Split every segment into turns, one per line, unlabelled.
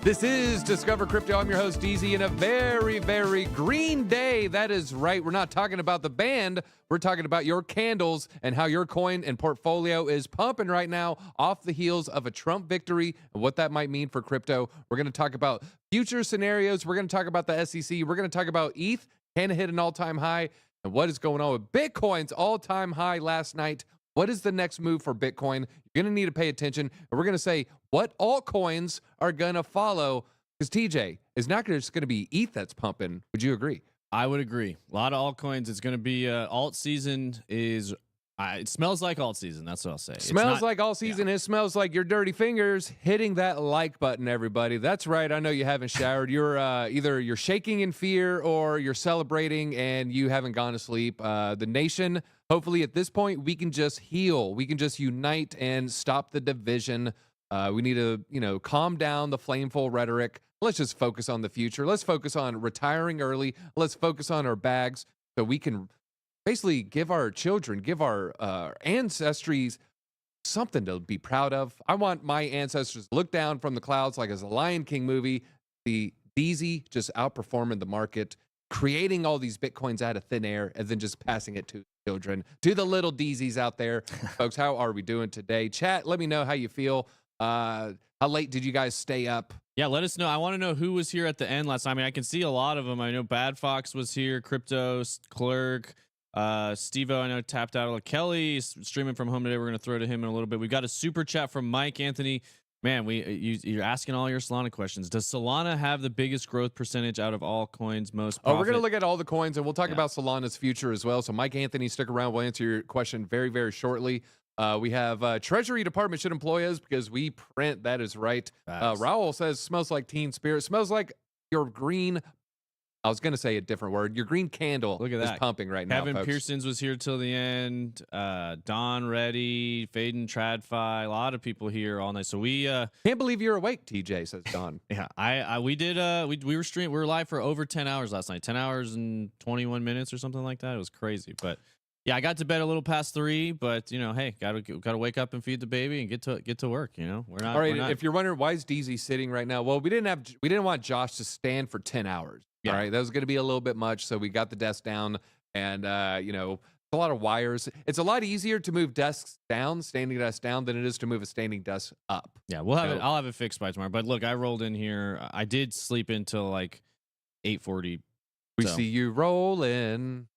This is Discover Crypto. I'm your host, DZ, in a very, very green day. That is right. We're not talking about the band. We're talking about your candles and how your coin and portfolio is pumping right now off the heels of a Trump victory and what that might mean for crypto. We're going to talk about future scenarios. We're going to talk about the SEC. We're going to talk about ETH. Can it hit an all-time high? And what is going on with Bitcoin's all-time high last night? What is the next move for Bitcoin? You're going to need to pay attention. And we're going to say what altcoins are going to follow. Because TJ, is not just going to be ETH that's pumping. Would you agree?
I would agree. A lot of altcoins. It's going to be alt season is. It smells like alt season. That's what I'll say.
Smells like all season. Yeah. It smells like your dirty fingers hitting that like button, everybody. That's right. I know you haven't showered. You're either you're shaking in fear or you're celebrating and you haven't gone to sleep. The nation, hopefully at this point, we can just heal. We can just unite and stop the division. We need to, calm down the flameful rhetoric. Let's just focus on the future. Let's focus on retiring early. Let's focus on our bags so we can basically give our children, give our ancestries something to be proud of. I want my ancestors to look down from the clouds like as a Lion King movie, the DZ just outperforming the market, creating all these Bitcoins out of thin air, and then just passing it to children, to the little DZs out there. Folks, how are we doing today? Chat, let me know how you feel. How late did you guys stay up?
Yeah, let us know. I want to know who was here at the end last time. I mean, I can see a lot of them. I know Bad Fox was here, Crypto, Clerk, Steve-O, I know tapped out. Kelly is streaming from home today. We're going to throw to him in a little bit. We got a super chat from Mike Anthony. Man, you're asking all your Solana questions. Does Solana have the biggest growth percentage out of all coins? Most profit?
We're going to look at all the coins, and we'll talk about Solana's future as well. So Mike Anthony, stick around. We'll answer your question very, very shortly. We have Treasury Department should employ us because we print. That is right. Raul says, smells like Teen Spirit. Smells like your green. I was going to say a different word. Your green candle is pumping right now,
Kevin
folks.
Pearsons was here till the end. Don Reddy, Faden Tradfi, a lot of people here all night. So we
can't believe you're awake, TJ, says Don.
Yeah, we did we were streaming. We were live for over 10 hours last night. 10 hours and 21 minutes or something like that. It was crazy. But yeah, I got to bed a little past 3, but hey, gotta wake up and feed the baby and get to work. We're not.
All right. If you're wondering why is DZ sitting right now, well, we didn't want Josh to stand for 10 hours. Yeah. All right, that was going to be a little bit much, so we got the desk down, and it's a lot of wires. It's a lot easier to move standing desk down, than it is to move a standing desk up.
Yeah, we'll have it. I'll have it fixed by tomorrow. But look, I rolled in here. I did sleep until like 8:40.
We see you rolling.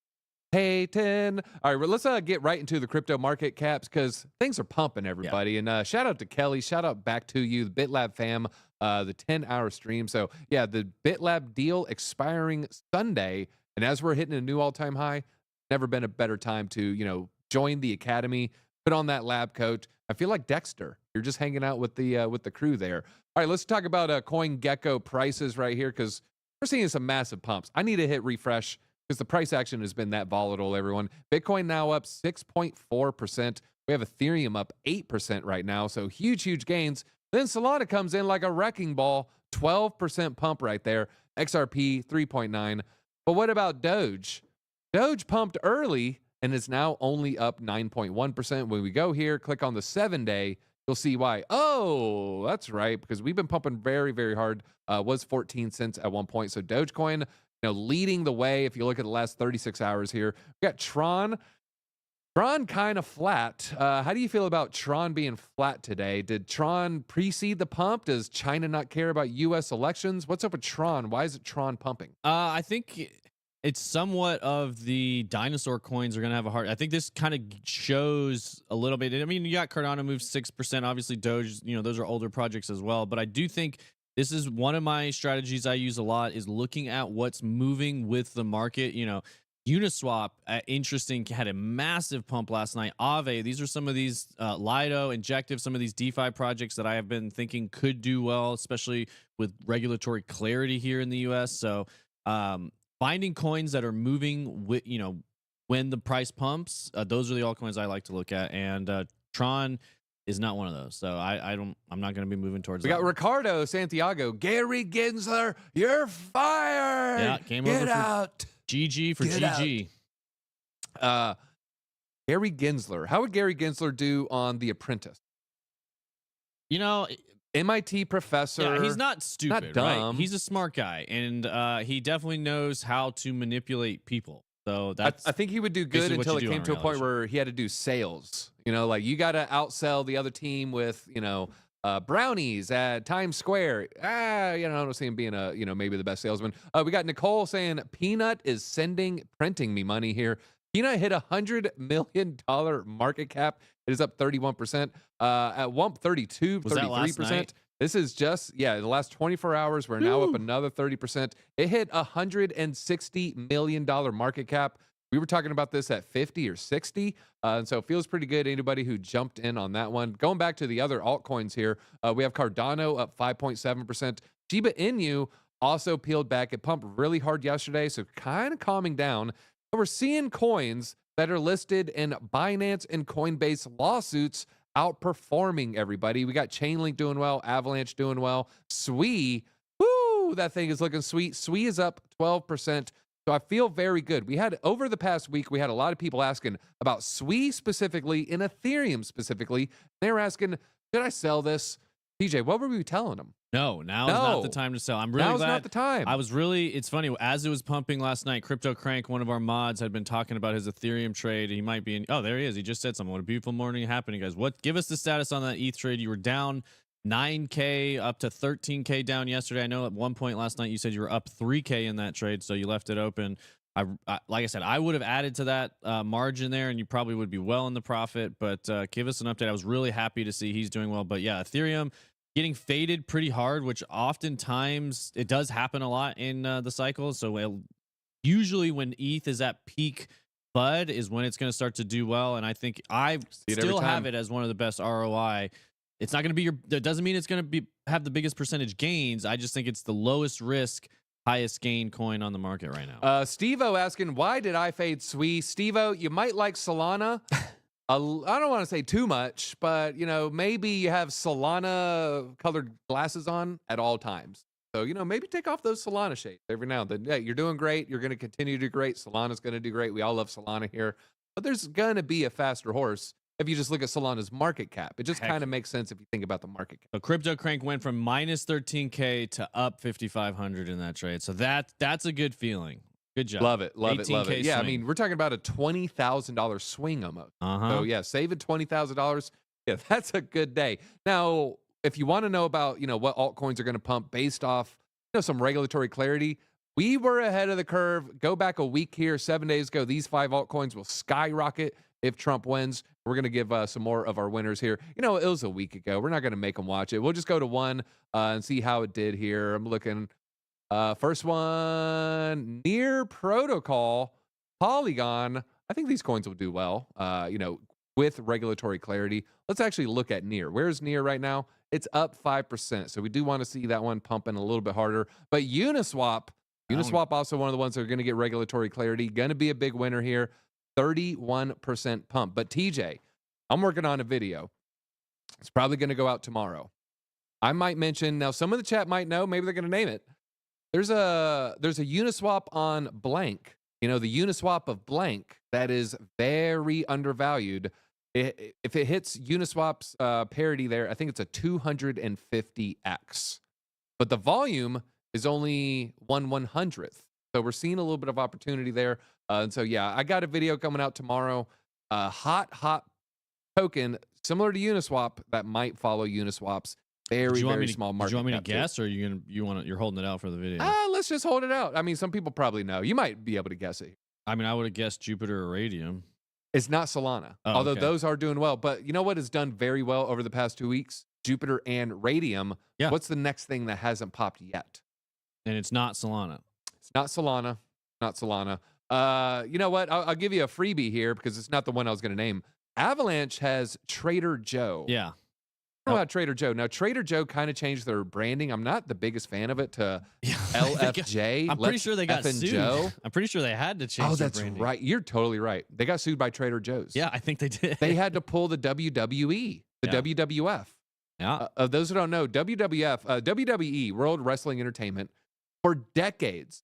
Peyton. All right, well, let's get right into the crypto market caps because things are pumping, everybody. Yeah. And shout out to Kelly. Shout out back to you, the BitLab fam, the 10-hour stream. So, yeah, the BitLab deal expiring Sunday. And as we're hitting a new all-time high, never been a better time to, join the academy, put on that lab coat. I feel like Dexter. You're just hanging out with the crew there. All right, let's talk about CoinGecko prices right here because we're seeing some massive pumps. I need to hit refresh because the price action has been that volatile, everyone. Bitcoin now up 6.4%. We have Ethereum up 8% right now, so huge gains. Then Solana comes in like a wrecking ball, 12% pump right there. XRP 3.9. But what about Doge? Doge pumped early and is now only up 9.1%. When we go here, click on the 7-day, you'll see why. Oh, that's right, because we've been pumping very, very hard. Was 14 cents at one point. So Dogecoin, leading the way. If you look at the last 36 hours here, we got Tron. Tron kind of flat. How do you feel about Tron being flat today? Did Tron precede the pump? Does China not care about U.S. elections? What's up with Tron? Why is it Tron pumping?
I think it's somewhat of the dinosaur coins are going to have a hard. I think this kind of shows a little bit. I mean, you got Cardano moves 6%. Obviously, Doge, those are older projects as well. But I do think this is one of my strategies I use a lot is looking at what's moving with the market. Uniswap, interesting, had a massive pump last night. Aave, these are some of these Lido, Injective, some of these DeFi projects that I have been thinking could do well, especially with regulatory clarity here in the U.S. So finding coins that are moving with, when the price pumps, those are the altcoins I like to look at. And Tron is not one of those. So I'm not going to be moving towards
that. We got Ricardo Santiago. Gary Gensler, you're fired.
Yeah,
Get out.
GG for GG.
Gary Gensler. How would Gary Gensler do on The Apprentice? MIT professor.
Yeah, he's not stupid, right?
dumb.
He's a smart guy, and he definitely knows how to manipulate people. So that's
I think he would do good
basically what
until
you
it
do
came
on a
to a point
reality show.
where he had to do sales. You know, like you got to outsell the other team with, brownies at Times Square. I don't see him being maybe the best salesman. We got Nicole saying Peanut is printing me money here. Peanut hit $100 million market cap. It is up 31%. At Wump 32,
Was that last
33%.
night?
This is just, the last 24 hours. We're now up another 30%. It hit $160 million market cap. We were talking about this at 50 or 60. And so it feels pretty good. Anybody who jumped in on that one. Going back to the other altcoins here, we have Cardano up 5.7%. Shiba Inu also peeled back. It pumped really hard yesterday, so kind of calming down. But we're seeing coins that are listed in Binance and Coinbase lawsuits outperforming everybody. We got Chainlink doing well, Avalanche doing well. Sui, woo, that thing is looking sweet. Sui is up 12%. So I feel very good. We had over the past week, we had a lot of people asking about Sui specifically and Ethereum specifically. They were asking, should I sell this? TJ, what were we telling them?
No, now is not the time to sell. I'm really
Now's
glad.
not the time.
It's funny, as it was pumping last night, Crypto Crank, one of our mods, had been talking about his Ethereum trade. He might be there he is. He just said something. What a beautiful morning happening, guys. Give us the status on that ETH trade. You were down 9K up to 13K down yesterday. I know at one point last night you said you were up 3K in that trade, so you left it open. Like I said, I would have added to that margin there, and you probably would be well in the profit. But give us an update. I was really happy to see he's doing well. But yeah, Ethereum getting faded pretty hard, which oftentimes it does happen a lot in the cycle. So usually when ETH is at peak bud is when it's going to start to do well. And I think I still have it as one of the best ROI. It's not going to be that doesn't mean it's going to have the biggest percentage gains. I just think it's the lowest risk, highest gain coin on the market right now.
Steve-O asking, why did I fade Sui? Steve-O, you might like Solana. I don't want to say too much, but, maybe you have Solana colored glasses on at all times. So, maybe take off those Solana shades every now and then. Yeah, you're doing great. You're going to continue to do great. Solana's going to do great. We all love Solana here. But there's going to be a faster horse if you just look at Solana's market cap. It just kind of makes sense if you think about the market cap.
So Crypto Crank went from minus 13K to up 5,500 in that trade. So that's a good feeling. Good job.
Love it. Love it. Love it. Yeah,
swing.
I mean, we're talking about a $20,000 swing almost.
Uh-huh.
So, yeah, saving $20,000. Yeah, that's a good day. Now, if you want to know about, what altcoins are going to pump based off, some regulatory clarity, we were ahead of the curve. Go back a week here, 7 days ago. These 5 altcoins will skyrocket if Trump wins. We're going to give some more of our winners here. It was a week ago. We're not going to make them watch it. We'll just go to one and see how it did here. I'm looking. First one, Near Protocol, Polygon. I think these coins will do well, with regulatory clarity. Let's actually look at Near. Where's Near right now? It's up 5%. So we do want to see that one pumping a little bit harder. But Uniswap also one of the ones that are going to get regulatory clarity. Going to be a big winner here. 31% pump. But TJ, I'm working on a video. It's probably going to go out tomorrow. I might mention, now some of the chat might know, maybe they're going to name it. There's a Uniswap on Blank, the Uniswap of Blank that is very undervalued. If it hits Uniswap's parity there, I think it's a 250x. But the volume is only 1/100th. So we're seeing a little bit of opportunity there. And so, yeah, I got a video coming out tomorrow. Hot token, similar to Uniswap, that might follow Uniswap's very small market.
Do you want me to
cap
guess, or you're holding it out for the video?
Let's just hold it out. I mean, some people probably know. You might be able to guess it.
I mean, I would have guessed Jupiter or Radium.
It's not Solana, although those are doing well. But you know what has done very well over the past 2 weeks? Jupiter and Radium.
Yeah.
What's the next thing that hasn't popped yet?
And it's not Solana.
It's not Solana. Not Solana. You know what? I'll give you a freebie here because it's not the one I was going to name. Avalanche has Trader Joe.
Yeah.
I don't know about Trader Joe. Now, Trader Joe kind of changed their branding. I'm not the biggest fan of it to LFJ.
I'm pretty sure they got sued.
Joe.
I'm pretty sure they had to change their branding.
Right. You're totally right. They got sued by Trader Joe's.
Yeah, I think they did.
They had to pull the WWE, the WWF.
Yeah.
Those who don't know, WWE, World Wrestling Entertainment, for decades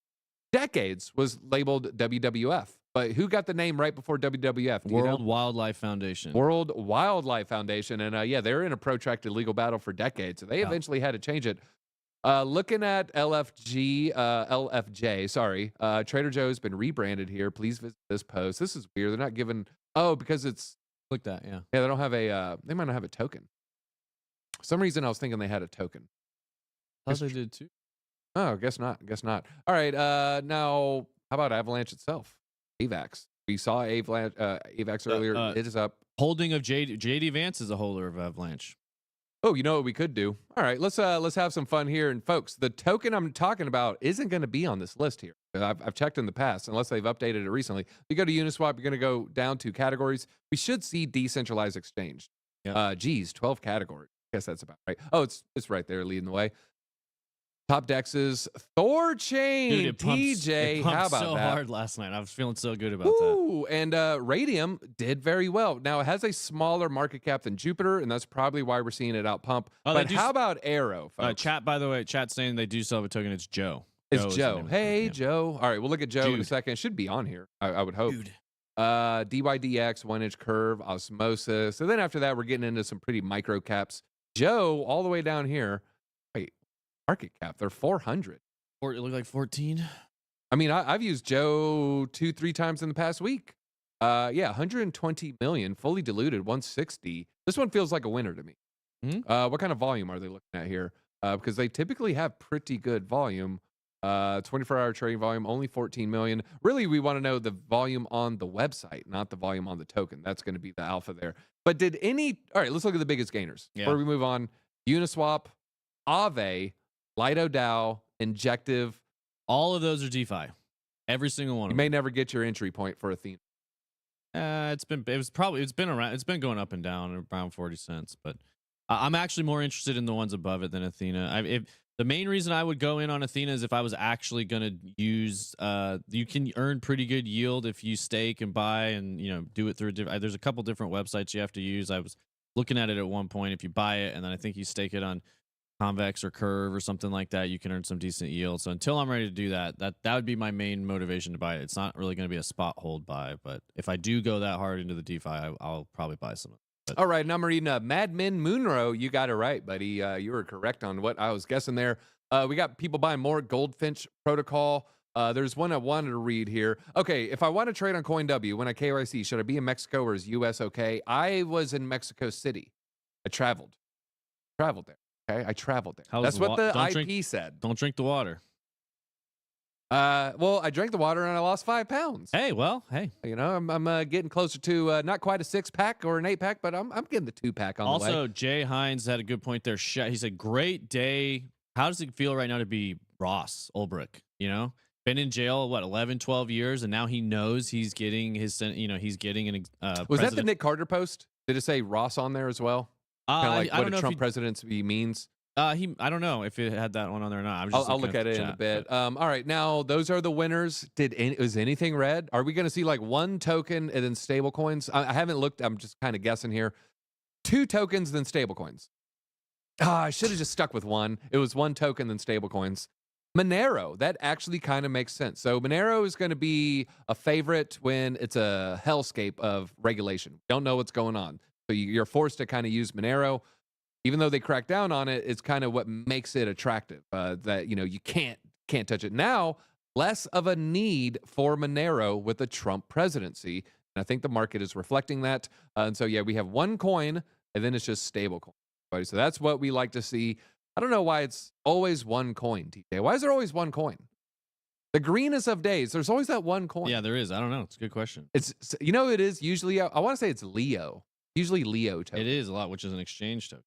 was labeled WWF. but who got the name right before WWF? Do you know?
World Wildlife Foundation.
World Wildlife Foundation. And yeah, they're in a protracted legal battle for decades. So they
Yeah.
eventually had to change it. Looking at LFJ, sorry. Trader Joe's been rebranded here. Please visit this post. This is weird. They're not giving, because it's,
Click that, yeah.
yeah, they don't have they might not have a token. For some reason I was thinking they had a token.
I thought they did too.
Oh, guess not. Guess not. All right. Now, how about Avalanche itself? AVAX. We saw AVAX earlier. It is up.
Holding of JD Vance is a holder of Avalanche.
Oh, you know what we could do? All right, let's have some fun here. And folks, the token I'm talking about isn't going to be on this list here. I've checked in the past, unless they've updated it recently. If you go to Uniswap, you're going to go down to categories. We should see decentralized exchange.
Yeah.
Geez, 12 categories. I guess that's about right. Oh, it's right there leading the way. Top dexes, Thorchain,
Dude, it
TJ.
pumped
How about
so
that?
hard last night. I was feeling so good about
Ooh, and Radium did very well. Now, it has a smaller market cap than Jupiter, and that's probably why we're seeing it out pump.
Oh,
but how about Arrow,
that.
folks?
Chat, by the way, chat's saying they do still have a token. It's Joe.
It's
is the
Joe.
name of the
Hey,
token,
Joe. All right, we'll look at Joe in a
Dude.
second. It should be on here, I would hope.
Dude.
DYDX, 1-inch curve, osmosis. So then after that, we're getting into some pretty micro caps. Joe, all the way down here. Wait, market cap, they're 400.
Or it looked like 14.
I mean, I've used Joe 2-3 times in the past week. Yeah, 120 million, fully diluted, 160. This one feels like a winner to me. What kind of volume are they looking at here? Because they typically have pretty good volume. 24-hour trading volume, only 14 million. Really, we want to know the volume on the website, not the volume on the token. That's going to be the alpha there. But all right, let's look at the biggest gainers.
Yeah.
Before we move on, Uniswap, Aave, Lido DAO, Injective.
All of those are DeFi. Every single one
You
of
may
them.
never get your entry point for Athena.
It's been going up and down around 40 cents, but I'm actually more interested in the ones above it than Athena. The main reason I would go in on Athena is if I was actually going to use, you can earn pretty good yield if you stake and buy and, do it through there's a couple different websites you have to use. I was looking at it at one point. If you buy it and then I think you stake it on Convex or Curve or something like that, you can earn some decent yield. So until I'm ready to do that would be my main motivation to buy it. It's not really going to be a spot hold buy, but if I do go that hard into the DeFi, I'll probably buy some.
All right, now I'm reading Madmin Moonro. You got it right, buddy. You were correct on what I was guessing there. We got people buying more Goldfinch protocol. There's one I wanted to read here. Okay, if I want to trade on CoinW when I KYC, should I be in Mexico or is US okay? I was in Mexico City. I traveled there. Okay, I traveled there. That's what the IP said.
Don't drink the water.
Well, I drank the water and I lost 5 pounds.
Hey,
I'm getting closer to not quite a 6-pack or an 8-pack, but I'm getting the 2-pack on the way.
Also, Jay Hines had a good point there. He said, "Great day. How does it feel right now to be Ross Ulbricht? Been in jail 11, 12 years, and now he knows he's getting he's getting an
Was that the Nick Carter post? Did it say Ross on there as well? Kind of like
I
what
don't
a
know
Trump presidency means.
I don't know if it had that one on there or not.
I'll look at it in a bit. All right, now those are the winners. Was anything red? Are we going to see like one token and then stable coins? I haven't looked. I'm just kind of guessing here. 2 tokens, then stable coins. I should have just stuck with one. It was 1 token, then stable coins. Monero, that actually kind of makes sense. So Monero is going to be a favorite when it's a hellscape of regulation. Don't know what's going on. So you're forced to kind of use Monero. Even though they crack down on it, it's kind of what makes it attractive. That you can't touch it. Now, less of a need for Monero with the Trump presidency. And I think the market is reflecting that. And so, yeah, we have 1 coin, and then it's just stable coin. So that's what we like to see. I don't know why it's always 1 coin, TJ. Why is there always 1 coin? The greenest of days, there's always that 1 coin.
Yeah, there is. I don't know. It's a good question.
It's it is usually, I want to say it's Leo. Usually Leo token.
It is a lot, which is an exchange token.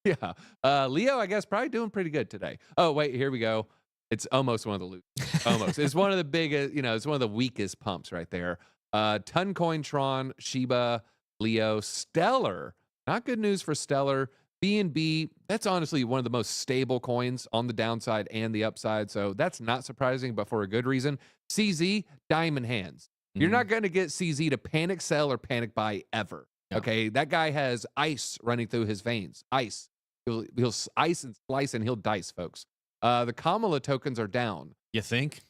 Yeah. Leo, I guess, probably doing pretty good today. Oh, wait, here we go. It's almost one of the loot. Almost. It's one of the biggest, it's one of the weakest pumps right there. Toncoin, Tron, Shiba, Leo, Stellar. Not good news for Stellar. BNB, that's honestly one of the most stable coins on the downside and the upside. So that's not surprising, but for a good reason. CZ, diamond hands. You're not going to get CZ to panic sell or panic buy ever.
Yeah.
Okay, that guy has ice running through his veins. Ice. He'll ice and slice and he'll dice, folks. The Kamala tokens are down.
You think?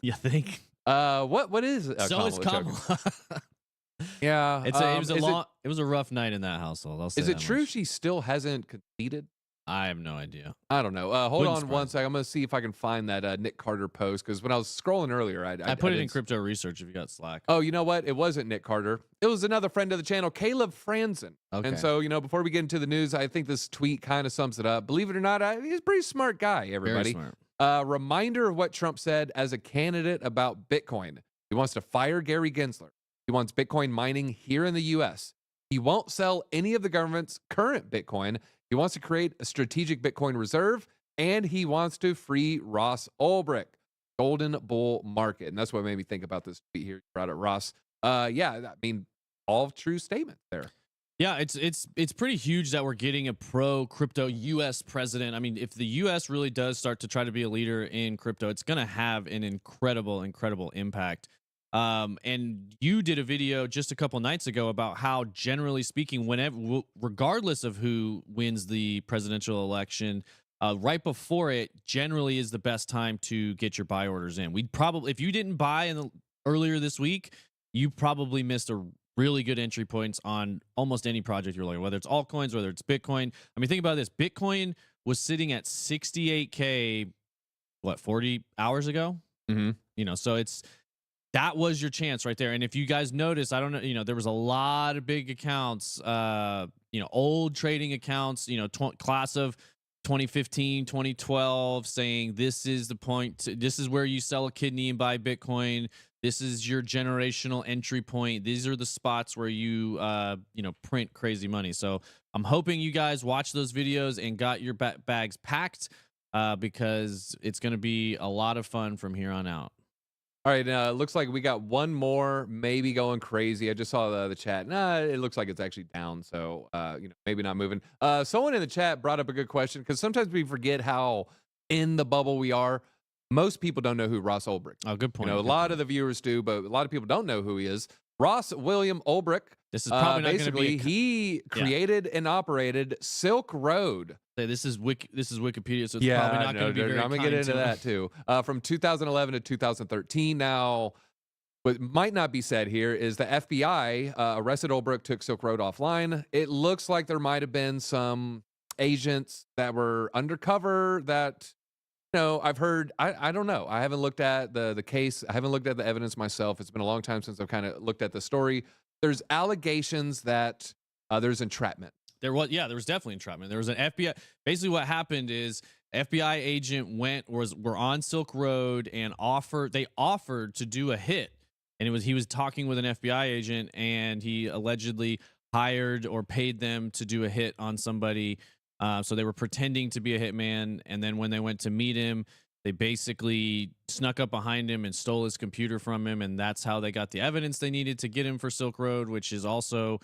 You think?
What is
So is
Kamala choking?
Kamala.
Yeah.
It was a rough night in that household. I'll say
Is it
that
true
much.
she still hasn't conceded?
I have no idea.
I don't know. Hold
Wouldn't
on one
surprise me.
sec. I'm gonna see if I can find that Nick Carter post because when I was scrolling earlier,
I put it in
didn't.
crypto research if you got Slack.
Oh, you know what? It wasn't Nick Carter. It was another friend of the channel, Caleb Franzen. And
Okay.
so, before we get into the news, I think this tweet kind of sums it up. Believe it or not, he's a pretty smart guy,
Very
everybody.
smart.
Reminder of what Trump said as a candidate about Bitcoin. He wants to fire Gary Gensler. He wants Bitcoin mining here in the U.S. He won't sell any of the government's current Bitcoin. He wants to create a strategic Bitcoin reserve, and he wants to free Ross Ulbricht. Golden bull market. And that's what made me think about this tweet here. You brought it, Ross. Yeah, I mean, all true statements there.
Yeah, it's pretty huge that we're getting a pro crypto US president. I mean, if the US really does start to try to be a leader in crypto, it's going to have an incredible impact. And you did a video just a couple nights ago about how, generally speaking, regardless of who wins the presidential election, right before it generally is the best time to get your buy orders in. We'd probably, if you didn't buy earlier this week, you probably missed a really good entry points on almost any project you're looking at, whether it's altcoins, whether it's Bitcoin. I mean, think about this. Bitcoin was sitting at 68K, 40 hours ago?
Mm-hmm.
So that was your chance right there. And if you guys notice, I don't know, there was a lot of big accounts, old trading accounts, class of 2015, 2012, saying this is the point. This is where you sell a kidney and buy Bitcoin. This is your generational entry point. These are the spots where you, print crazy money. So I'm hoping you guys watch those videos and got your bags packed because it's going to be a lot of fun from here on out.
All right, looks like we got one more, maybe going crazy. I just saw the chat. Nah, it looks like it's actually down, so maybe not moving. Someone in the chat brought up a good question because sometimes we forget how in the bubble we are. Most people don't know who Ross Ulbricht.
Oh, good point.
A lot of the viewers do, but a lot of people don't know who he is. Ross William Ulbricht.
This is probably not going to be.
He created and operated Silk Road.
This is Wikipedia, so it's probably not going to be very
I'm going to get into that too. From 2011 to 2013. Now, what might not be said here is the FBI arrested Ulbricht, took Silk Road offline. It looks like there might have been some agents that were undercover that, I've heard, I don't know. I haven't looked at the case. I haven't looked at the evidence myself. It's been a long time since I've kind of looked at the story. There's allegations that there's entrapment.
There was definitely entrapment. There was an FBI. Basically, what happened is FBI agent were on Silk Road and they offered to do a hit, and he was talking with an FBI agent, and he allegedly hired or paid them to do a hit on somebody. So they were pretending to be a hitman, and then when they went to meet him, they basically snuck up behind him and stole his computer from him, and that's how they got the evidence they needed to get him for Silk Road, which is also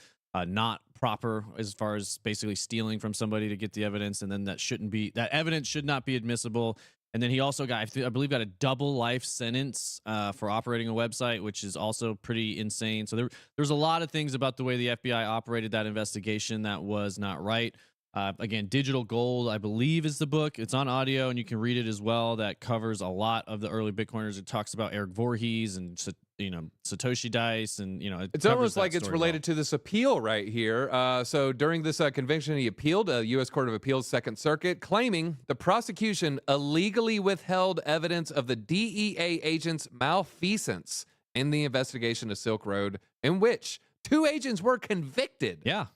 not proper as far as basically stealing from somebody to get the evidence, and then that evidence should not be admissible. And then he also got, I believe, got a double life sentence for operating a website, which is also pretty insane. So there's a lot of things about the way the FBI operated that investigation that was not right. Again, Digital Gold, I believe, is the book. It's on audio, and you can read it as well. That covers a lot of the early Bitcoiners. It talks about Eric Voorhees and Satoshi Dice, and
it's almost like it's related to this appeal right here. So during this conviction, he appealed a U.S. Court of Appeals Second Circuit, claiming the prosecution illegally withheld evidence of the DEA agents' malfeasance in the investigation of Silk Road, in which 2 agents were convicted.
Yeah.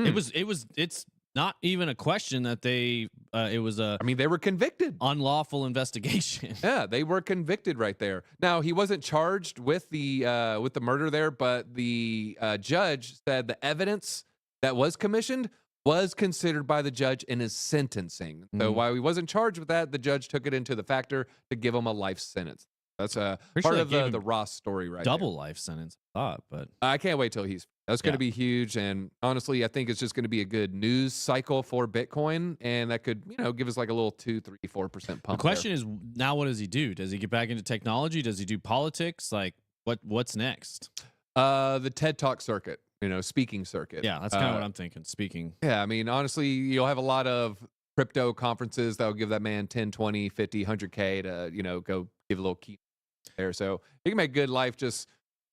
It's not even a question that they
were convicted.
Unlawful investigation.
Yeah, they were convicted right there. Now, he wasn't charged with the murder there, but the judge said the evidence that was commissioned was considered by the judge in his sentencing. So while he wasn't charged with that, the judge took it into the factor to give him a life sentence. That's part of the Ross story right
double life sentence, I thought, but
I can't wait till that's going to be huge. And honestly, I think it's just going to be a good news cycle for Bitcoin. And that could, give us like a little 2, 3, 4% pump.
The question is now, what does he do? Does he get back into technology? Does he do politics? Like what's next?
The TED Talk circuit, speaking circuit.
Yeah, that's kind of what I'm thinking. Speaking.
Yeah. I mean, honestly, you'll have a lot of crypto conferences that will give that man 10, 20, 50, 100K to, go give a little key. there. So he can make a good life just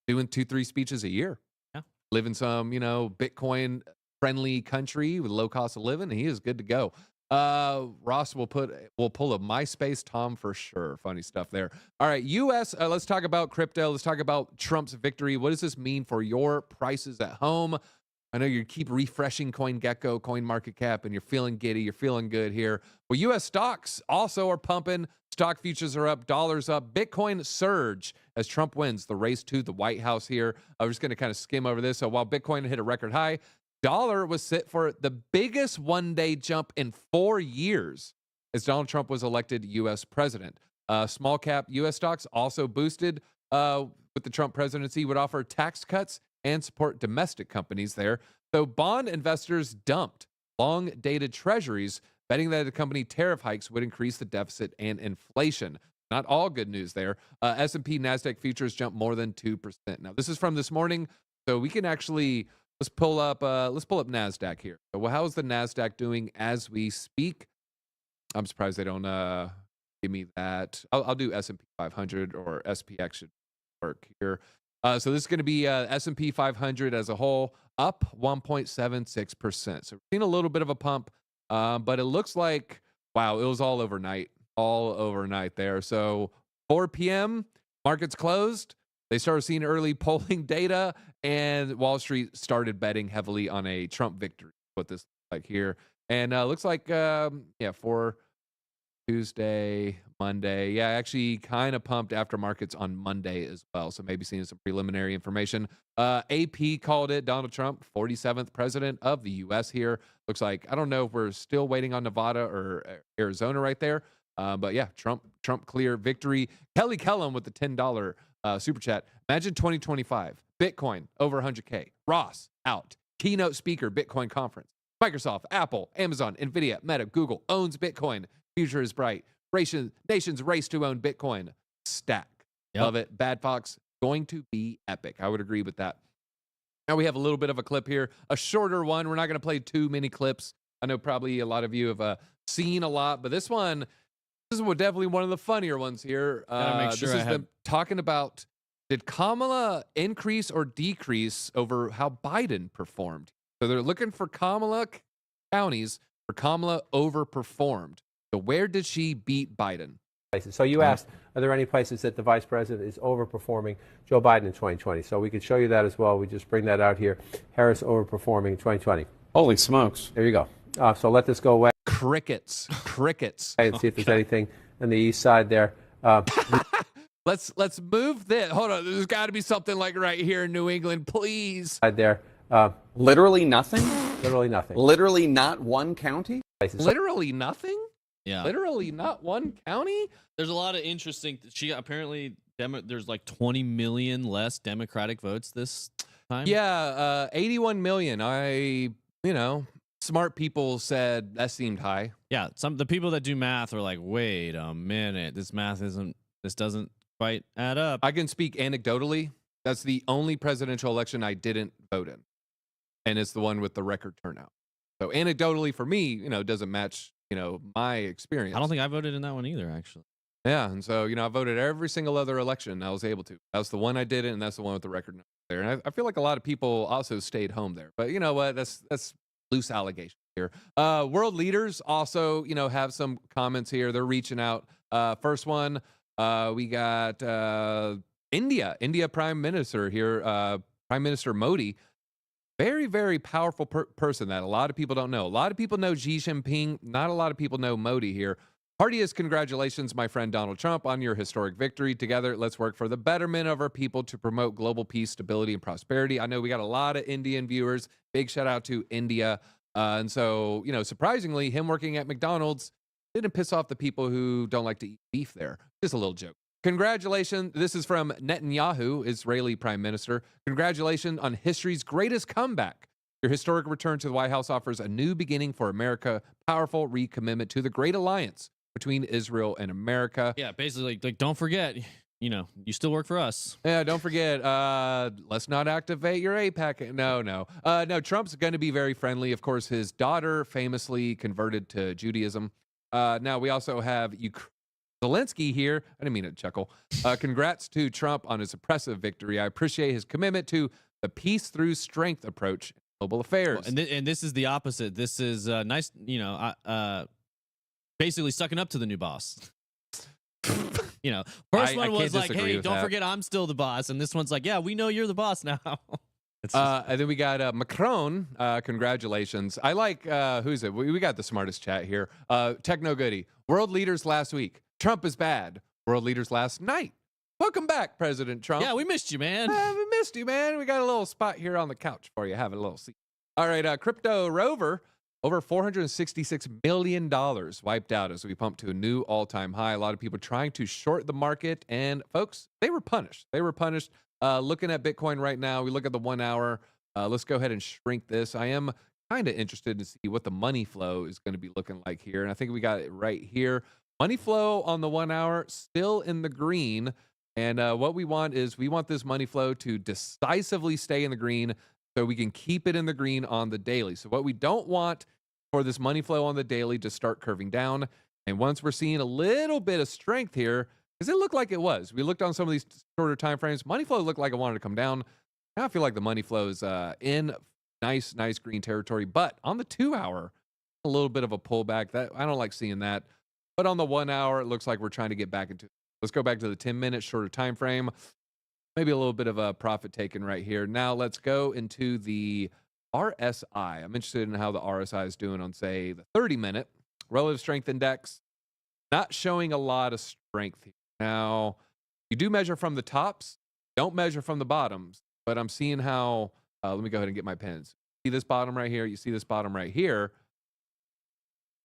doing 2-3 speeches a year.
Yeah.
Live in some, Bitcoin friendly country with low cost of living. He is good to go. Ross will pull a MySpace Tom for sure. Funny stuff there. All right, US, let's talk about crypto. Let's talk about Trump's victory. What does this mean for your prices at home? I know you keep refreshing CoinGecko, CoinMarketCap, and you're feeling giddy. You're feeling good here. Well, US stocks also are pumping. Stock futures are up, dollars up. Bitcoin surge as Trump wins the race to the White House here. I'm just going to kind of skim over this. So while Bitcoin hit a record high, dollar was set for the biggest one-day jump in 4 years as Donald Trump was elected U.S. president. Small cap U.S. stocks also boosted with the Trump presidency, would offer tax cuts and support domestic companies there. So bond investors dumped long-dated treasuries, betting that the company tariff hikes would increase the deficit and inflation. Not all good news there. S&P NASDAQ futures jumped more than 2%. Now, this is from this morning, so we can actually... Let's pull up NASDAQ here. So, well, how is the NASDAQ doing as we speak? I'm surprised they don't give me that. I'll do S&P 500 or SPX should work here. So this is going to be S&P 500 as a whole, up 1.76%. So we're seeing a little bit of a pump, but it looks like, wow, it was all overnight there. So 4 p.m., markets closed. They started seeing early polling data, and Wall Street started betting heavily on a Trump victory. What this looks like here, and looks like for Tuesday, Monday, actually kind of pumped after markets on Monday as well. So maybe seeing some preliminary information. AP called it Donald Trump 47th president of the U.S. here. Looks like, I don't know if we're still waiting on Nevada or Arizona right there, but yeah, Trump clear victory. Kelly Kellum with the $10 super chat. Imagine 2025, Bitcoin over 100K. Ross out. Keynote speaker, Bitcoin conference. Microsoft, Apple, Amazon, Nvidia, Meta, Google owns Bitcoin. Future is bright. Nations race to own Bitcoin. Stack.
Yep.
Love it. Bad Fox going to be epic. I would agree with that. Now we have a little bit of a clip here, a shorter one. We're not going to play too many clips. I know probably a lot of you have seen a lot, but this is definitely one of the funnier ones here. This is them talking about, did Kamala increase or decrease over how Biden performed? So they're looking for Kamala counties where Kamala overperformed. So where did she beat Biden?
So you asked, are there any places that the vice president is overperforming Joe Biden in 2020? So we could show you that as well. We just bring that out here. Harris overperforming in 2020.
Holy smokes.
There you go. So let this go away.
Crickets.
And see if there's anything on the east side there.
Let's move this. Hold on. There's got to be something like right here in New England, please.
Side there.
Literally nothing?
Literally nothing.
Literally not one county?
Literally nothing?
Yeah.
Literally not one county?
There's a lot of interesting. There's like 20 million less Democratic votes this time.
Yeah, 81 million. Smart people said that seemed high.
Yeah, the people that do math are like, wait a minute, this doesn't quite add up.
I can speak anecdotally. That's the only presidential election I didn't vote in, and it's the one with the record turnout. So anecdotally, for me, it doesn't match, my experience.
I don't think I voted in that one either, actually.
Yeah, and so I voted every single other election I was able to. That was the one I didn't, and that's the one with the record there. And I feel like a lot of people also stayed home there. But you know what? That's loose allegation here. World leaders also, have some comments here. They're reaching out. First one, we got India Prime Minister here, Prime Minister Modi. Very, very powerful person that a lot of people don't know. A lot of people know Xi Jinping. Not a lot of people know Modi here. Heartiest congratulations, my friend Donald Trump, on your historic victory. Together, let's work for the betterment of our people to promote global peace, stability, and prosperity. I know we got a lot of Indian viewers. Big shout out to India. And so, surprisingly, him working at McDonald's didn't piss off the people who don't like to eat beef there. Just a little joke. Congratulations. This is from Netanyahu, Israeli Prime Minister. Congratulations on history's greatest comeback. Your historic return to the White House offers a new beginning for America, powerful recommitment to the great alliance between Israel and America.
Yeah, basically, like don't forget, you still work for us.
Yeah, don't forget, let's not activate your APAC. No, Trump's going to be very friendly. Of course, his daughter famously converted to Judaism. Now, we also have Zelensky here. I didn't mean to chuckle. Congrats to Trump on his impressive victory. I appreciate his commitment to the peace through strength approach in global affairs.
And this is the opposite. This is nice, basically sucking up to the new boss. First one was like, hey, don't forget I'm still the boss. And this one's like, yeah, we know you're the boss now.
And then we got Macron. Congratulations. I like, who's it? We got the smartest chat here. Techno Goody. World leaders last week. Trump is bad. World leaders last night. Welcome back, President Trump.
Yeah, we missed you, man.
We missed you, man. We got a little spot here on the couch for you. Have a little seat. All right, Crypto Rover. Over $466 million wiped out as we pump to a new all-time high. A lot of people trying to short the market. And, folks, they were punished. They were punished. Looking at Bitcoin right now, we look at the 1 hour. Let's go ahead and shrink this. I am kind of interested to see what the money flow is going to be looking like here. And I think we got it right here. Money flow on the 1 hour still in the green. And what we want is we want this money flow to decisively stay in the green so we can keep it in the green on the daily. So what we don't want for this money flow on the daily to start curving down. And once we're seeing a little bit of strength here, because it looked like it was. We looked on some of these shorter time frames. Money flow looked like it wanted to come down. Now I feel like the money flow is in nice green territory. But on the 2 hour, a little bit of a pullback. That I don't like seeing that. But on the 1 hour, it looks like we're trying to get back into. Let's go back to the 10-minute shorter time frame. Maybe a little bit of a profit taken right here. Now let's go into the RSI. I'm interested in how the RSI is doing on, say, the 30-minute relative strength index. Not showing a lot of strength here. Now, you do measure from the tops, don't measure from the bottoms, but I'm seeing how, let me go ahead and get my pens. See this bottom right here? You see this bottom right here?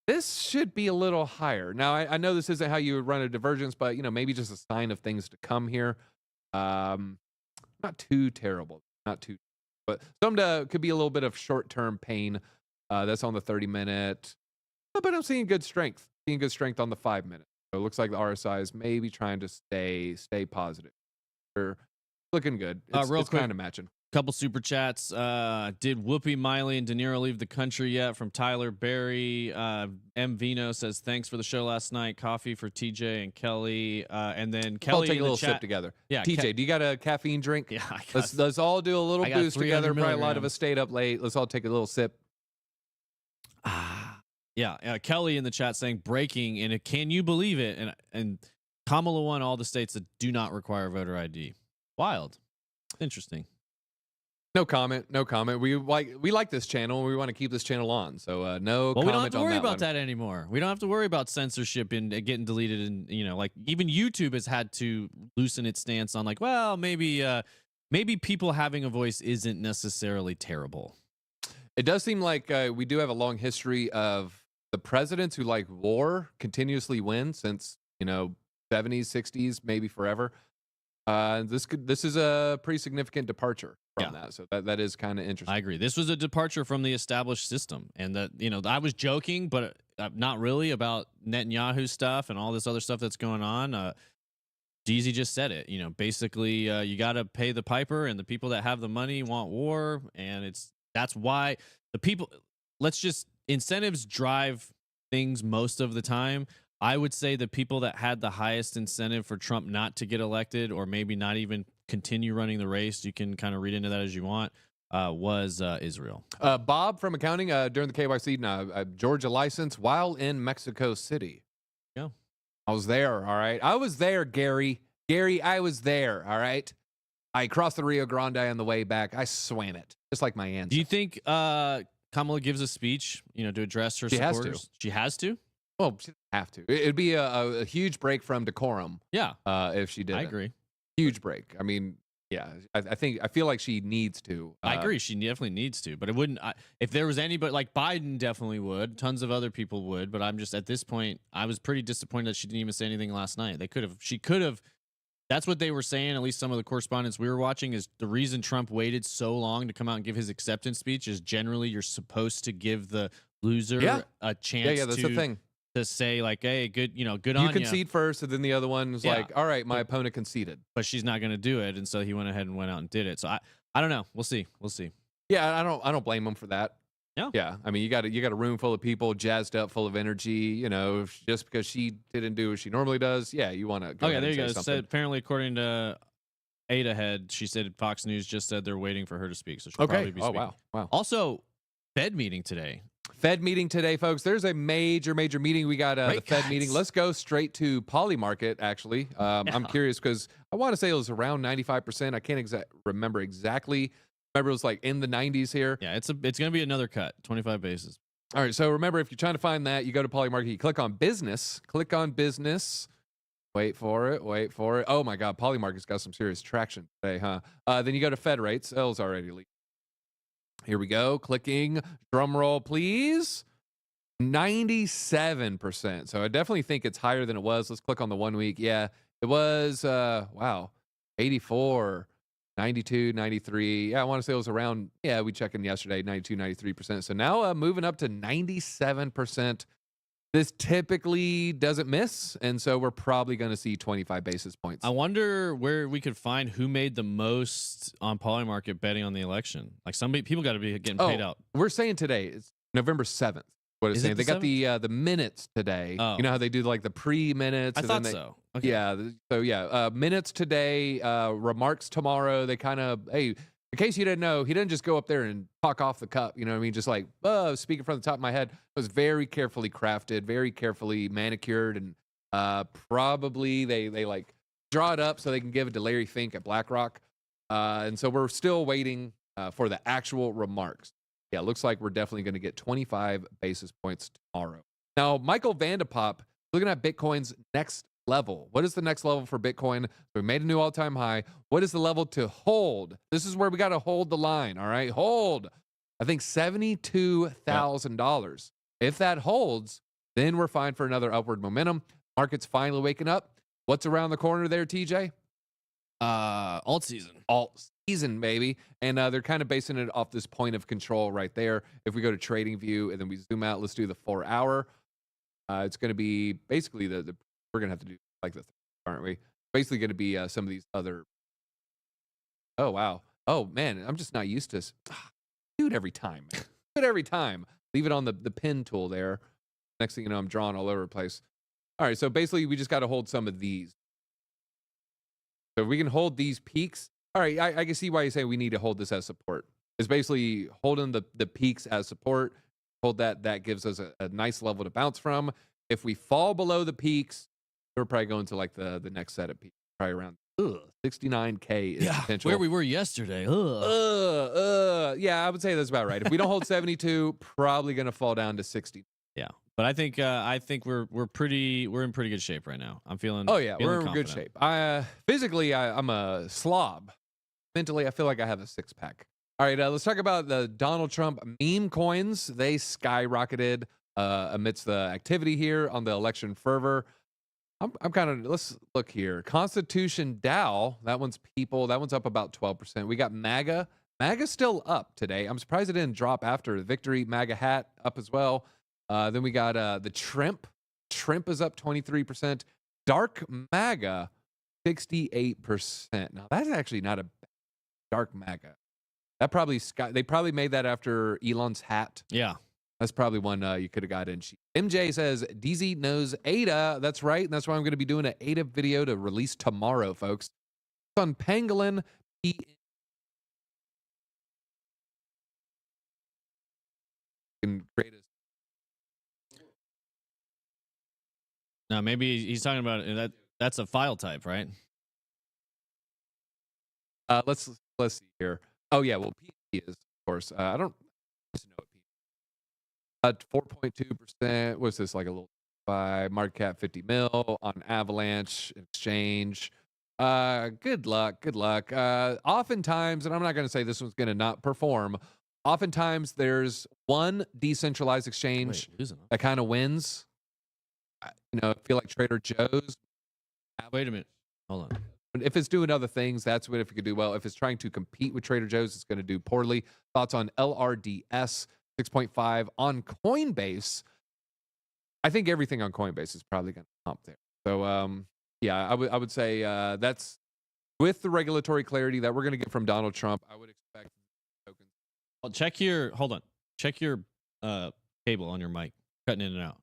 This should be a little higher. Now, I know this isn't how you would run a divergence, but, maybe just a sign of things to come here. Not too terrible. Not too, but could be a little bit of short-term pain. That's on the 30-minute. But I'm seeing good strength. Seeing good strength on the 5-minute. So it looks like the RSI is maybe trying to stay positive. They're looking good.
Real quick,
kind of matching.
Couple super chats. Did Whoopi, Miley, and De Niro leave the country yet? From Tyler Berry. M. Vino says, thanks for the show last night. Coffee for TJ and Kelly. And then Kelly,
I'll take a little
chat
sip together.
Yeah,
TJ, do you got a caffeine drink?
Yeah,
let's all do a little boost together. Probably a lot of
milligrams.
us stayed up late. Let's all take a little sip.
Yeah, Kelly in the chat saying breaking, and can you believe it? And Kamala won all the states that do not require voter ID. Wild, interesting.
No comment. We like this channel, and we want to keep this channel on. So no.
Well,
comment
we don't have to worry about
one.
that anymore. We don't have to worry about censorship and getting deleted. And like even YouTube has had to loosen its stance on like, well, maybe people having a voice isn't necessarily terrible.
It does seem like we do have a long history of the presidents who like war continuously win since 70s, 60s, maybe forever. This is a pretty significant departure from that. So that is kind of interesting.
I agree. This was a departure from the established system, and that I was joking, but not really about Netanyahu stuff and all this other stuff that's going on. Jeezy just said it. Basically, you got to pay the piper, and the people that have the money want war, and that's why the people. Incentives drive things most of the time. I would say the people that had the highest incentive for Trump not to get elected, or maybe not even continue running the race, you can kind of read into that as you want, was Israel.
Bob from accounting during the KYC Georgia license while in Mexico City.
Yeah,
I was there. All right, I was there, Gary. I was there. All right, I crossed the Rio Grande on the way back. I swam it just like my ancestors.
Do you think Kamala gives a speech, to address her supporters? She has to.
Well, she doesn't have to. It'd be a huge break from decorum.
Yeah,
if she did.
I agree.
Huge break. I mean, yeah. I feel like she needs to.
I agree. She definitely needs to. But it wouldn't. If there was anybody like Biden, definitely would. Tons of other people would. But I'm just at this point. I was pretty disappointed that she didn't even say anything last night. She could have. That's what they were saying. At least some of the correspondence we were watching is the reason Trump waited so long to come out and give his acceptance speech is generally you're supposed to give the loser a chance.
Yeah, that's the thing.
To say like, hey, good on you.
You concede first, and then the other one is like, all right, my opponent conceded,
but she's not going to do it, and so he went ahead and went out and did it. So I don't know. We'll see.
Yeah, I don't blame him for that. Yeah. I mean, you got a room full of people jazzed up, full of energy. You know, just because she didn't do what she normally does, yeah, you want to go.
Okay,
ahead
there
and
you
say
go.
something.
Said, apparently, according to Ada Head, she said Fox News just said they're waiting for her to speak. So she'll probably be speaking.
Wow.
Also, Fed meeting today.
Fed meeting today, folks. There's a major meeting. We got the Fed meeting. Let's go straight to Poly Market, actually. I'm curious because I want to say it was around 95%. I can't remember exactly. Remember, it was like in the 90s here.
Yeah, it's going to be another cut, 25 basis.
All right, so remember, if you're trying to find that, you go to Poly Market, you click on business. Wait for it. Oh, my God, Poly Market's got some serious traction today, huh? Then you go to Fed rates. L's already leaked. Here we go. Clicking. Drum roll, please. 97%. So I definitely think it's higher than it was. Let's click on the 1 week. Yeah, it was, 84, 92, 93. Yeah, I want to say it was around, we checked in yesterday, 92, 93%. So now moving up to 97%. This typically doesn't miss, and so we're probably going to see 25 basis points.
I wonder where we could find who made the most on Poly Market betting on the election. Like people got to be getting paid out.
We're saying today it's November 7th. What it's saying. They got the minutes today.
Oh.
You know how they do like the pre-minutes?
I thought so. Okay.
Yeah. So minutes today, remarks tomorrow. They kind of, hey, in case you didn't know, he didn't just go up there and talk off the cup. You know what I mean? Just like, speaking from the top of my head. It was very carefully crafted, very carefully manicured, and probably they like draw it up so they can give it to Larry Fink at BlackRock. And so we're still waiting for the actual remarks. Yeah, it looks like we're definitely going to get 25 basis points tomorrow. Now, Michael Vandepop, looking at Bitcoin's next level. What is the next level for Bitcoin? We made a new all-time high. What is the level to hold? This is where we got to hold the line, all right? Hold. I think $72,000. If that holds, then we're fine for another upward momentum. Market's finally waking up. What's around the corner there, TJ?
Alt season.
Alt season, baby. And they're kind of basing it off this point of control right there. If we go to trading view and then we zoom out, let's do the 4 hour. It's going to be basically we're going to have to do like this, aren't we? Basically going to be some of these other. Oh, wow. Oh, man. I'm just not used to this. Do it every time. Do it every time. Leave it on the pin tool there. Next thing you know, I'm drawing all over the place. All right. So basically, we just got to hold some of these. So if we can hold these peaks. All right. I can see why you say we need to hold this as support. It's basically holding the peaks as support. Hold that. That gives us a nice level to bounce from. If we fall below the peaks, we're probably going to like the next set of peaks. Probably around 69K is potential.
Where we were yesterday.
Yeah, I would say that's about right. If we don't hold 72, probably going to fall down to 60.
Yeah, but I think we're in pretty good shape right now. I'm feeling.
Oh yeah, we're in
confident.
good shape. Physically, I'm a slob. Mentally, I feel like I have a six-pack. All right, let's talk about the Donald Trump meme coins. They skyrocketed amidst the activity here on the election fervor. I'm kind of, let's look here. Constitution Dow, that one's up about 12%. We got MAGA. MAGA's still up today. I'm surprised it didn't drop after the victory. MAGA hat up as well. Then we got the Trimp. Trimp is up 23%. Dark MAGA, 68%. Now, that's actually not a dark MAGA. That probably, they probably made that after Elon's hat.
Yeah.
That's probably one you could have got in. MJ says, DZ knows Ada. That's right. And that's why I'm going to be doing an Ada video to release tomorrow, folks. It's on Pangolin.
Now, maybe he's talking about that. That's a file type, right?
Let's see here. Oh, yeah. Well, PNG is, of course. I don't know what PNG. 4.2%. What's this, like a little by market cap 50 mil on Avalanche exchange. Good luck. Oftentimes, and I'm not going to say this one's going to not perform. Oftentimes, there's one decentralized exchange that kind of wins. I feel like Trader Joe's.
Wait a minute. Hold on.
If it's doing other things, that's what if it could do well. If it's trying to compete with Trader Joe's, it's going to do poorly. Thoughts on LRDS 6.5 on Coinbase? I think everything on Coinbase is probably going to pump there. So, I would say that's with the regulatory clarity that we're going to get from Donald Trump. I would expect tokens.
Well, check your cable on your mic, cutting in and out.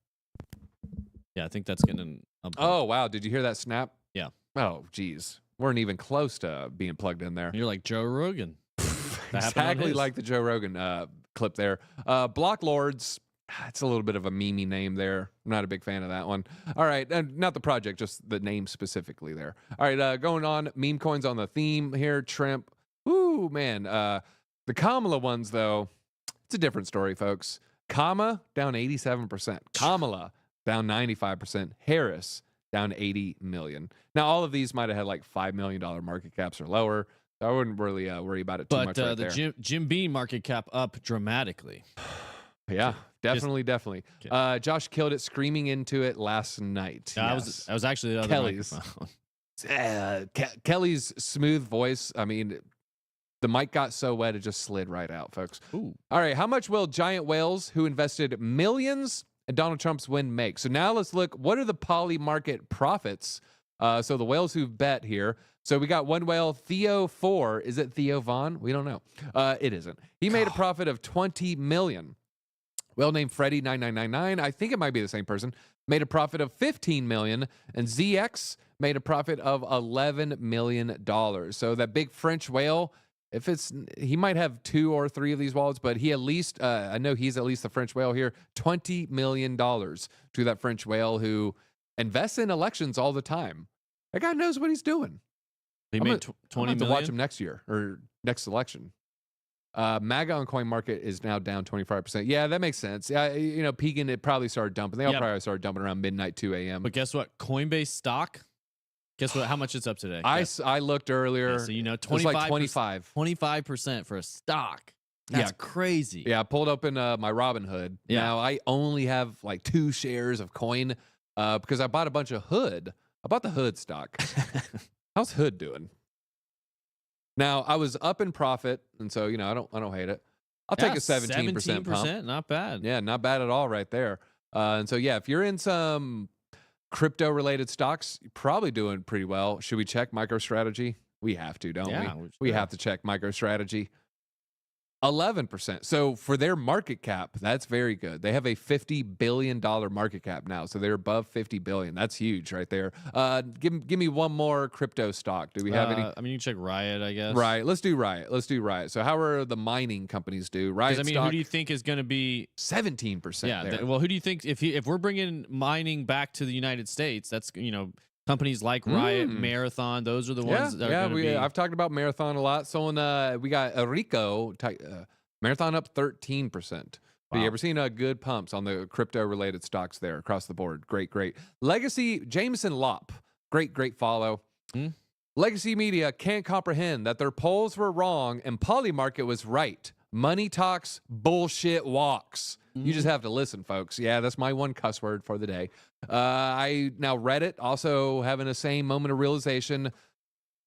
Yeah, I think that's getting a bump.
Oh, wow. Did you hear that snap?
Yeah.
Oh, geez. Weren't even close to being plugged in there.
You're like Joe Rogan. That happened on
Exactly
his.
like the Joe Rogan clip there. Block Lords, it's a little bit of a meme name there. I'm not a big fan of that one. All right, not the project, just the name specifically there. All right, going on, meme coins on the theme here. Trimp. Ooh, man. The Kamala ones, though, it's a different story, folks. Kama, down 87%. Kamala, down 95%. Harris, down 80 million. Now, all of these might have had like $5 million market caps or lower. I wouldn't really worry about it too much right there.
The Jim Beam market cap up dramatically.
Yeah, definitely. Okay. Josh killed it, screaming into it last night.
Yes. I was actually the other
Kelly's. Kelly's smooth voice. I mean, the mic got so wet it just slid right out, folks.
Ooh.
All right, how much will giant whales who invested millions in Donald Trump's win make? So now let's look. What are the poly market profits? So the whales who've bet here. So we got one whale, Theo 4. Is it Theo Vaughn? We don't know. It isn't. He made a profit of 20 million. Whale named Freddy 9999. I think it might be the same person. Made a profit of 15 million, and ZX made a profit of $11 million. So that big French whale, he might have 2 or 3 of these wallets, but he at least, I know he's at least the French whale here, $20 million to that French whale who invests in elections all the time. That guy knows what he's doing.
He made 20 million.
To watch him next year or next election. MAGA on coin market is now down 25%. Yeah, that makes sense. Yeah, peaking, it probably started dumping. They all probably started dumping around midnight, 2 a.m.
But guess what? Coinbase stock. Guess what? How much it's up today?
I looked earlier.
Yeah, so
25, like 25.
25% for a stock. That's crazy.
Yeah, I pulled open my Robinhood.
Yeah.
Now I only have like 2 shares of coin because I bought a bunch of Hood. I bought the Hood stock. How's Hood doing? Now I was up in profit, and so I don't hate it. I'll take a 17% pump.
Not bad.
Yeah, not bad at all right there. And so if you're in some crypto related stocks, you're probably doing pretty well. Should we check MicroStrategy? We have to, don't we? We have to check MicroStrategy. 11%. So for their market cap, that's very good. They have a $50 billion market cap now. So they're above 50 billion. That's huge right there. Give me one more crypto stock. Do we have any?
I mean, you can check Riot, I guess.
Right. Let's do Riot. So how are the mining companies do? Riot stock,
who do you think is going to be
17%?
Yeah. Well, who do you think if we're bringing mining back to the United States, that's, companies like Riot, Marathon, those are the ones that are going to be.
I've talked about Marathon a lot. So we got Rico, Marathon up 13%. Wow. Have you ever seen good pumps on the crypto-related stocks there across the board? Great. Legacy, Jameson Lopp, great follow. Legacy Media can't comprehend that their polls were wrong and Polymarket was right. Money talks, bullshit walks. You just have to listen, folks. Yeah, that's my one cuss word for the day. I now Reddit also having the same moment of realization.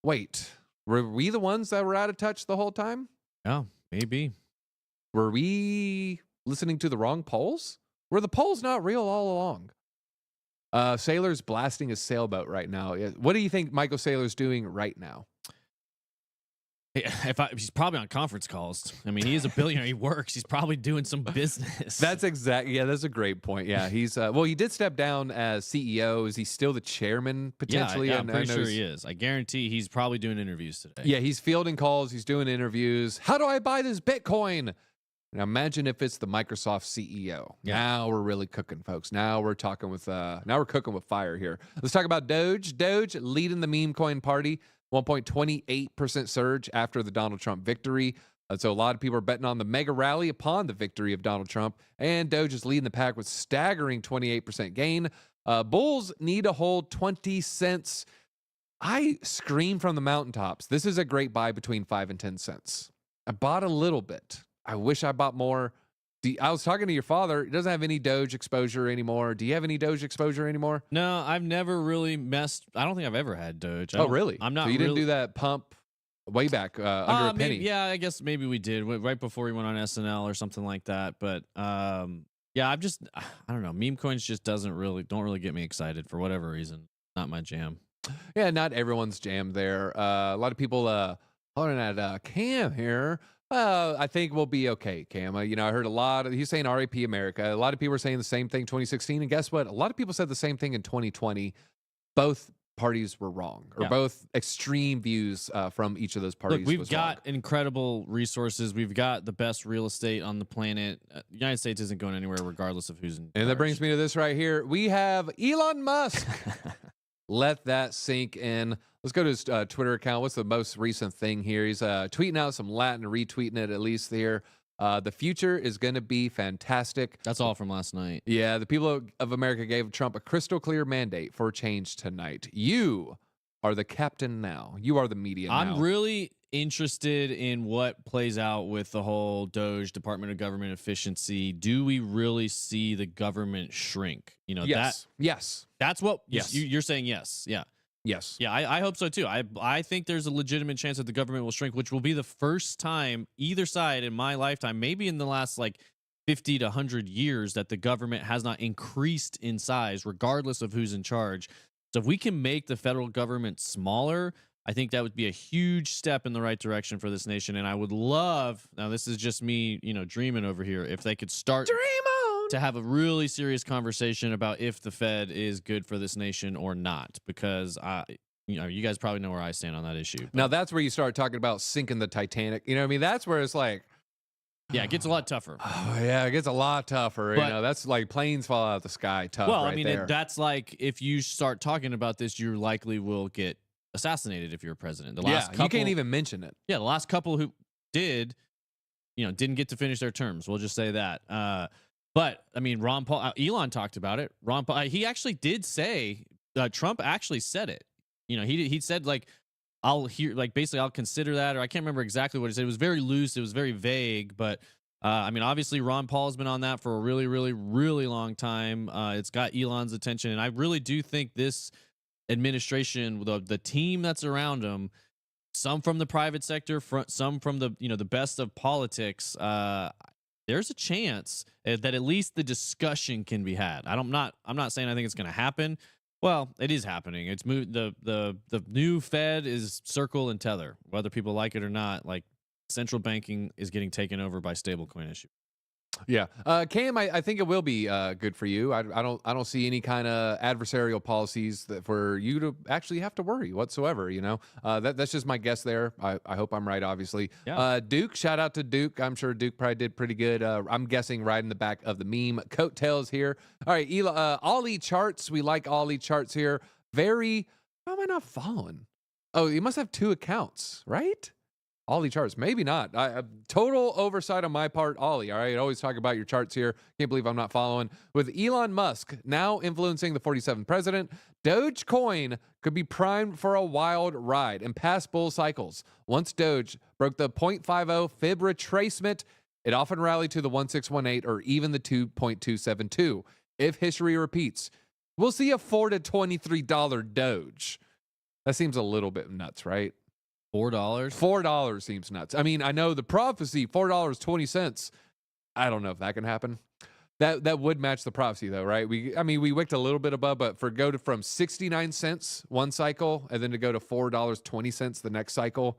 Wait, were we the ones that were out of touch the whole time?
Yeah, maybe.
Were we listening to the wrong polls? Were the polls not real all along? Sailor's blasting his sailboat right now. What do you think Michael Saylor's doing right now?
He's probably on conference calls. I mean, he is a billionaire. He works. He's probably doing some business.
That's exactly. Yeah, that's a great point. Yeah, he's he did step down as CEO. Is he still the chairman potentially?
Yeah, I'm pretty sure he is. I guarantee he's probably doing interviews today.
Yeah, he's fielding calls. He's doing interviews. How do I buy this Bitcoin? Now imagine if it's the Microsoft CEO. Yeah. Now we're really cooking, folks. Now we're talking with. Now we're cooking with fire here. Let's talk about Doge. Doge leading the meme coin party. 1.28% surge after the Donald Trump victory. So a lot of people are betting on the mega rally upon the victory of Donald Trump. And Doge is leading the pack with staggering 28% gain. Bulls need to hold 20 cents. I scream from the mountaintops. This is a great buy between 5 and 10 cents. I bought a little bit. I wish I bought more. I was talking to your father. He doesn't have any Doge exposure anymore. Do you have any Doge exposure anymore?
No, I've never really messed. I don't think I've ever had Doge.
Oh, really?
I'm not.
So you didn't do that pump way back under a penny?
Yeah, I guess maybe we did right before he went on SNL or something like that. But yeah, I don't know. Meme coins just don't really get me excited for whatever reason. Not my jam.
Yeah, not everyone's jam there. A lot of people hollering at Cam here. Well, I think we'll be okay, Cam. You know, I heard a lot of he's saying RAP America. A lot of people are saying the same thing 2016. And guess what? A lot of people said the same thing in 2020. Both parties were wrong, or
Yeah.
both extreme views from each of those parties.
Look, we've
was
got
wrong.
incredible resources. We've got the best real estate on the planet. The United States isn't going anywhere regardless of who's in
And that brings
charge.
me to this right here. We have Elon Musk. Let that sink in. Let's go to his Twitter account. What's the most recent thing here? He's tweeting out some Latin, retweeting it at least here. The future is going to be fantastic.
That's all from last night.
Yeah, the people of America gave Trump a crystal clear mandate for change tonight. You are the captain now. You are the media now.
I'm really interested in what plays out with the whole Doge Department of Government Efficiency. Do we really see the government shrink? You know,
Yes.
that's what
Yes.
you're saying. Yes. Yeah.
Yes.
Yeah, I hope so too. I think there's a legitimate chance that the government will shrink, which will be the first time either side in my lifetime, maybe in the last like 50 to 100 years, that the government has not increased in size, regardless of who's in charge. So if we can make the federal government smaller, I think that would be a huge step in the right direction for this nation. And I would love, now this is just me, dreaming over here, if they could start to have a really serious conversation about if the Fed is good for this nation or not, because you guys probably know where I stand on that issue.
Now that's where you start talking about sinking the Titanic. You know what I mean? That's where it's like,
yeah, it gets a lot tougher.
oh, yeah, it gets a lot tougher.
But-
That's like planes fall out of the sky tough.
Well,
right
I mean,
there.
that's like if you start talking about this, you likely will get assassinated if you're a president. The last
you can't even mention it.
Yeah, the last couple who did, didn't get to finish their terms. We'll just say that. But I mean, Ron Paul, Elon talked about it. Ron Paul, he actually did say, Trump actually said it. He said like, basically I'll consider that, or I can't remember exactly what he said. It was very loose. It was very vague, but I mean, obviously Ron Paul's been on that for a really, really, really long time. It's got Elon's attention. And I really do think this administration, the team that's around him, some from the private sector, some from the, the best of politics, there's a chance that at least the discussion can be had. I'm not saying I think it's going to happen. Well, it is happening. It's moved. The new Fed is circle and tether, whether people like it or not. Like, central banking is getting taken over by stablecoin issue.
Yeah, Cam, I think it will be good for you. I don't see any kind of adversarial policies that for you to actually have to worry whatsoever. That's just my guess there. I hope I'm right. Obviously,
Yeah.
Duke. Shout out to Duke. I'm sure Duke probably did pretty good. I'm guessing right in the back of the meme coattails here. All right, Ollie charts. We like Ollie charts here. Very. How am I not following? Oh, you must have two accounts, right? Ollie charts, maybe not. Total oversight on my part, Ollie. All right, always talk about your charts here. Can't believe I'm not following. With Elon Musk now influencing the 47th president, Dogecoin could be primed for a wild ride and past bull cycles. Once Doge broke the 0.50 fib retracement, it often rallied to the 1618 or even the 2.272. If history repeats, we'll see a $4 to $23 Doge. That seems a little bit nuts, right?
$4.
$4 seems nuts. I mean, I know the prophecy, $4.20. I don't know if that can happen. That would match the prophecy though, right? We wicked a little bit above, but from 69 cents one cycle and then to go to $4.20 the next cycle,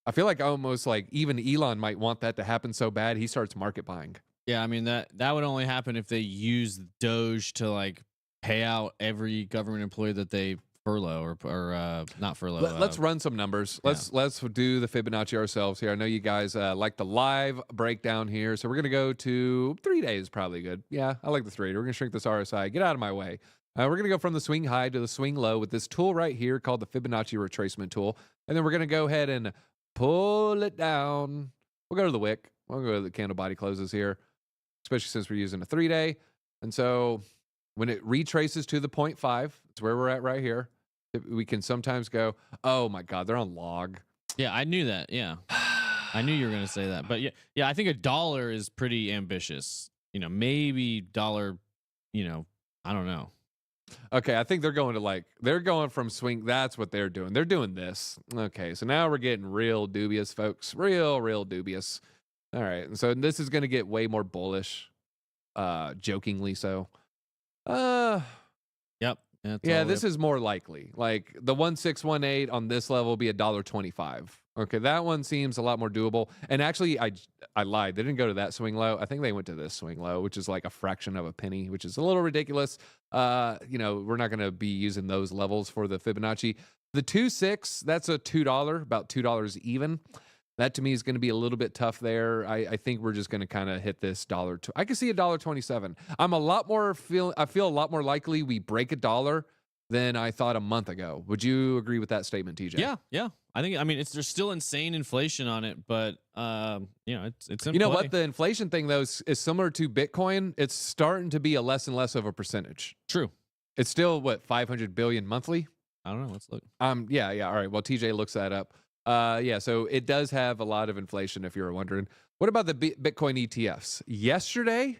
I feel like almost like even Elon might want that to happen so bad he starts market buying.
Yeah, I mean that would only happen if they use Doge to like pay out every government employee that they furlough or not furlough.
Let's run some numbers. Let's do the Fibonacci ourselves here. I know you guys like the live breakdown here, so we're gonna go to 3 days, probably good. Yeah, I like the 3. We're gonna shrink this RSI. Get out of my way. We're gonna go from the swing high to the swing low with this tool right here called the Fibonacci retracement tool, and then we're gonna go ahead and pull it down. We'll go to the wick. We'll go to the candle body closes here, especially since we're using a 3-day. And so when it retraces to the 0.5, it's where we're at right here. We can sometimes go, oh my God, they're on log.
Yeah, I knew that. Yeah. I knew you were going to say that. But yeah, I think $1 is pretty ambitious. Maybe $1, I don't know.
Okay, I think they're going from swing. That's what they're doing. They're doing this. Okay, so now we're getting real dubious, folks. Real dubious. All right, and so this is going to get way more bullish, jokingly so.
Yep.
Yeah, this is more likely. Like the 1618 on this level will be $1.25. Okay, that one seems a lot more doable. And actually, I lied. They didn't go to that swing low. I think they went to this swing low, which is like a fraction of a penny, which is a little ridiculous. We're not going to be using those levels for the Fibonacci. The 2.6, that's a $2, about $2 even. That to me is going to be a little bit tough there. I think we're just going to kind of hit this dollar. I can see $1.27. I feel a lot more likely we break $1 than I thought a month ago. Would you agree with that statement, TJ?
Yeah. There's still insane inflation on it, but it's in
You know
play.
what? The inflation thing though is similar to Bitcoin. It's starting to be a less and less of a percentage.
True.
It's still what, 500 billion monthly?
I don't know. Let's look.
Yeah. All right. Well, TJ looks that up. So it does have a lot of inflation, if you're wondering. What about the Bitcoin ETFs? Yesterday,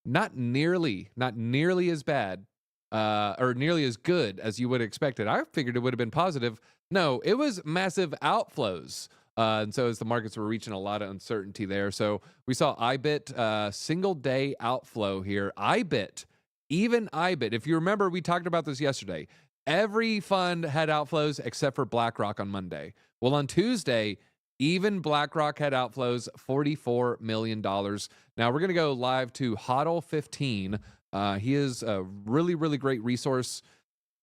not nearly as bad, or nearly as good as you would have expected. I figured it would have been positive. No, it was massive outflows. And so as the markets were reaching a lot of uncertainty there. So we saw IBIT, single day outflow here. Even IBIT, if you remember, we talked about this yesterday. Every fund had outflows except for BlackRock on Monday. Well, on Tuesday, even BlackRock had outflows, $44 million. Now we're going to go live to HODL15. He is a really, really great resource.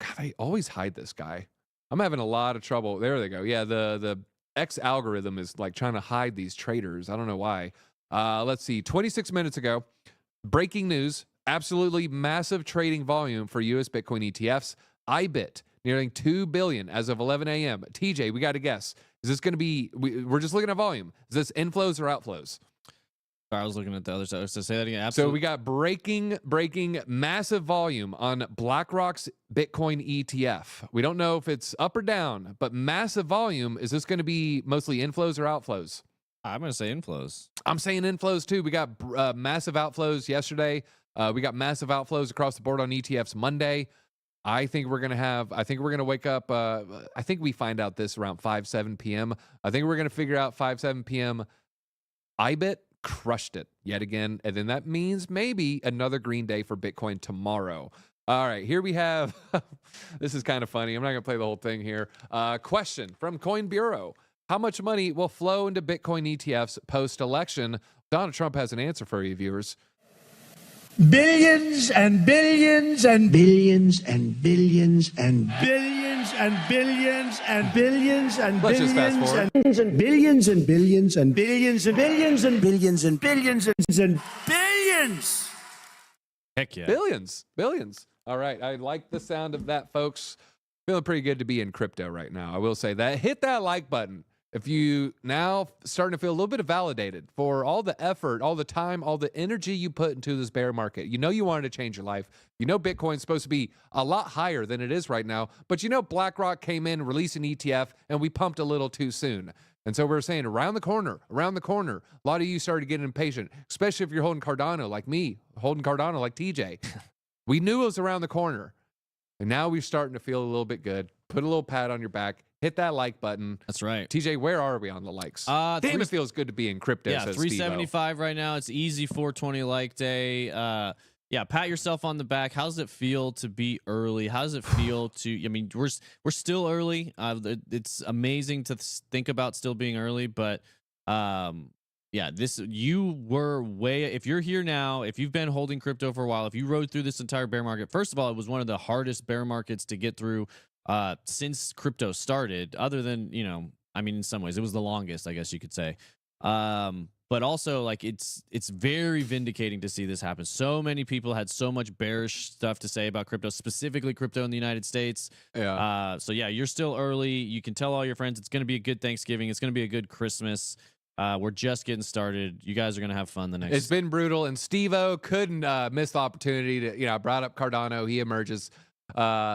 God, they always hide this guy. I'm having a lot of trouble. There they go. Yeah, the X algorithm is like trying to hide these traders. I don't know why. Let's see. 26 minutes ago, breaking news. Absolutely massive trading volume for U.S. Bitcoin ETFs. IBIT nearing 2 billion as of 11 a.m. TJ, we got to guess. Is this going to be? We're just looking at volume. Is this inflows or outflows?
I was looking at the other side. So say that again.
So
Absolutely.
we got breaking massive volume on BlackRock's Bitcoin ETF. We don't know if it's up or down, but massive volume. Is this going to be mostly inflows or outflows?
I'm going to say inflows.
I'm saying inflows too. We got massive outflows yesterday. We got massive outflows across the board on ETFs Monday. I think we're going to wake up. I think we find out this around 7 p.m. I think we're going to figure out 7 p.m. IBIT crushed it yet again. And then that means maybe another green day for Bitcoin tomorrow. All right, here we have, this is kind of funny. I'm not going to play the whole thing here. Question from Coin Bureau. How much money will flow into Bitcoin ETFs post-election? Donald Trump has an answer for you, viewers.
Billions and billions and billions and billions and billions and billions and billions and
Let's just fast forward.
and billions and billions and billions and billions and billions and billions and billions.
Heck yeah.
Billions. All right, I like the sound of that, folks. Feeling pretty good to be in crypto right now. I will say that. Hit that like button if you now starting to feel a little bit validated for all the effort, all the time, all the energy you put into this bear market. You know you wanted to change your life. You know Bitcoin's supposed to be a lot higher than it is right now. But you know BlackRock came in, released an ETF, and we pumped a little too soon. And so we're saying around the corner. A lot of you started getting impatient, especially if you're holding Cardano like me, holding Cardano like TJ. We knew it was around the corner. And now we're starting to feel a little bit good. Put a little pat on your back. Hit that like button.
That's right.
TJ, where are we on the likes? Damn, it feels good to be in crypto.
Yeah,
says
375 right now. It's easy 420 like day. Yeah, pat yourself on the back. How does it feel to be early? How does it feel to? I mean, we're still early. It's amazing to think about still being early, but yeah, you were way. If you're here now, if you've been holding crypto for a while, if you rode through this entire bear market, first of all, it was one of the hardest bear markets to get through since crypto started. Other than in some ways, it was the longest, I guess you could say. But also, like, it's very vindicating to see this happen. So many people had so much bearish stuff to say about crypto, specifically crypto in the United States.
Yeah.
So yeah, you're still early. You can tell all your friends it's going to be a good Thanksgiving. It's going to be a good Christmas. We're just getting started. You guys are going to have fun the next.
It's been brutal, and Steve-O couldn't miss the opportunity to, I brought up Cardano. He emerges.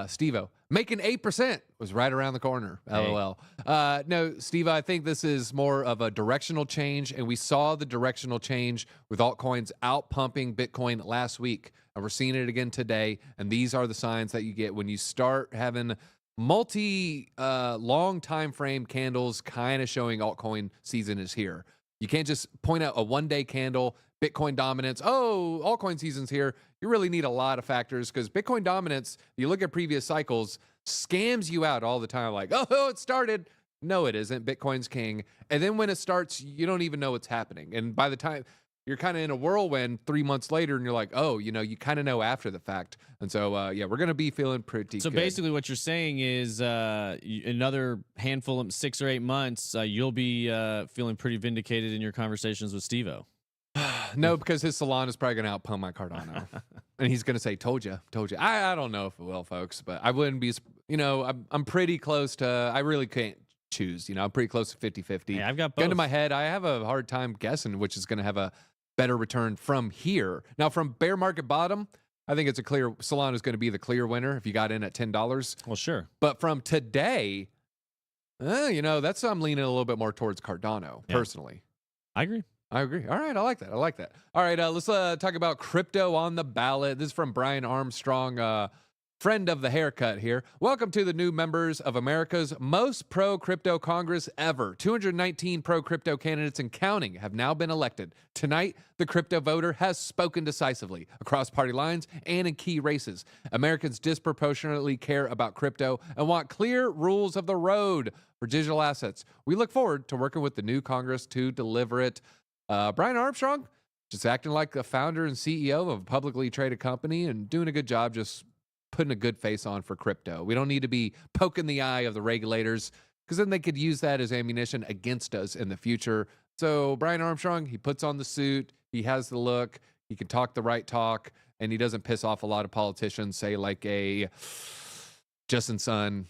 Steve-O making 8% was right around the corner. LOL. No, Steve, I think this is more of a directional change, and we saw the directional change with altcoins out pumping Bitcoin last week, and we're seeing it again today. And these are the signs that you get when you start having long time frame candles kind of showing altcoin season is here. You can't just point out a one-day candle, Bitcoin dominance. Oh, altcoin season's here. You really need a lot of factors because Bitcoin dominance, you look at previous cycles, scams you out all the time. Like, oh, it started. No, it isn't. Bitcoin's king. And then when it starts, you don't even know what's happening. And by the time you're kind of in a whirlwind 3 months later, and you're like, oh, you kind of know after the fact. And so, yeah, we're going to be feeling pretty
So
good.
basically what you're saying is another handful of 6 or 8 months, you'll be feeling pretty vindicated in your conversations with Steve-O.
No, because his salon is probably going to outpump my Cardano. And he's going to say, told you. I don't know if it will, folks, but I wouldn't be, I'm pretty close to, I really can't choose. I'm pretty close to 50-50.
Hey, I've got both.
Gun to my head, I have a hard time guessing which is going to have a better return from here. Now, from bear market bottom, I think it's a clear, Solana is going to be the clear winner if you got in at $10.
Well, sure.
But from today, that's, I'm leaning a little bit more towards Cardano, personally.
I agree.
I agree. All right. I like that. All right. Let's talk about crypto on the ballot. This is from Brian Armstrong, friend of the haircut here. Welcome to the new members of America's most pro-crypto Congress ever. 219 pro-crypto candidates and counting have now been elected. Tonight, the crypto voter has spoken decisively across party lines and in key races. Americans disproportionately care about crypto and want clear rules of the road for digital assets. We look forward to working with the new Congress to deliver it. Brian Armstrong, just acting like the founder and CEO of a publicly traded company and doing a good job just putting a good face on for crypto. We don't need to be poking the eye of the regulators because then they could use that as ammunition against us in the future. So Brian Armstrong, he puts on the suit, he has the look, he can talk the right talk, and he doesn't piss off a lot of politicians, say like a Justin Sun,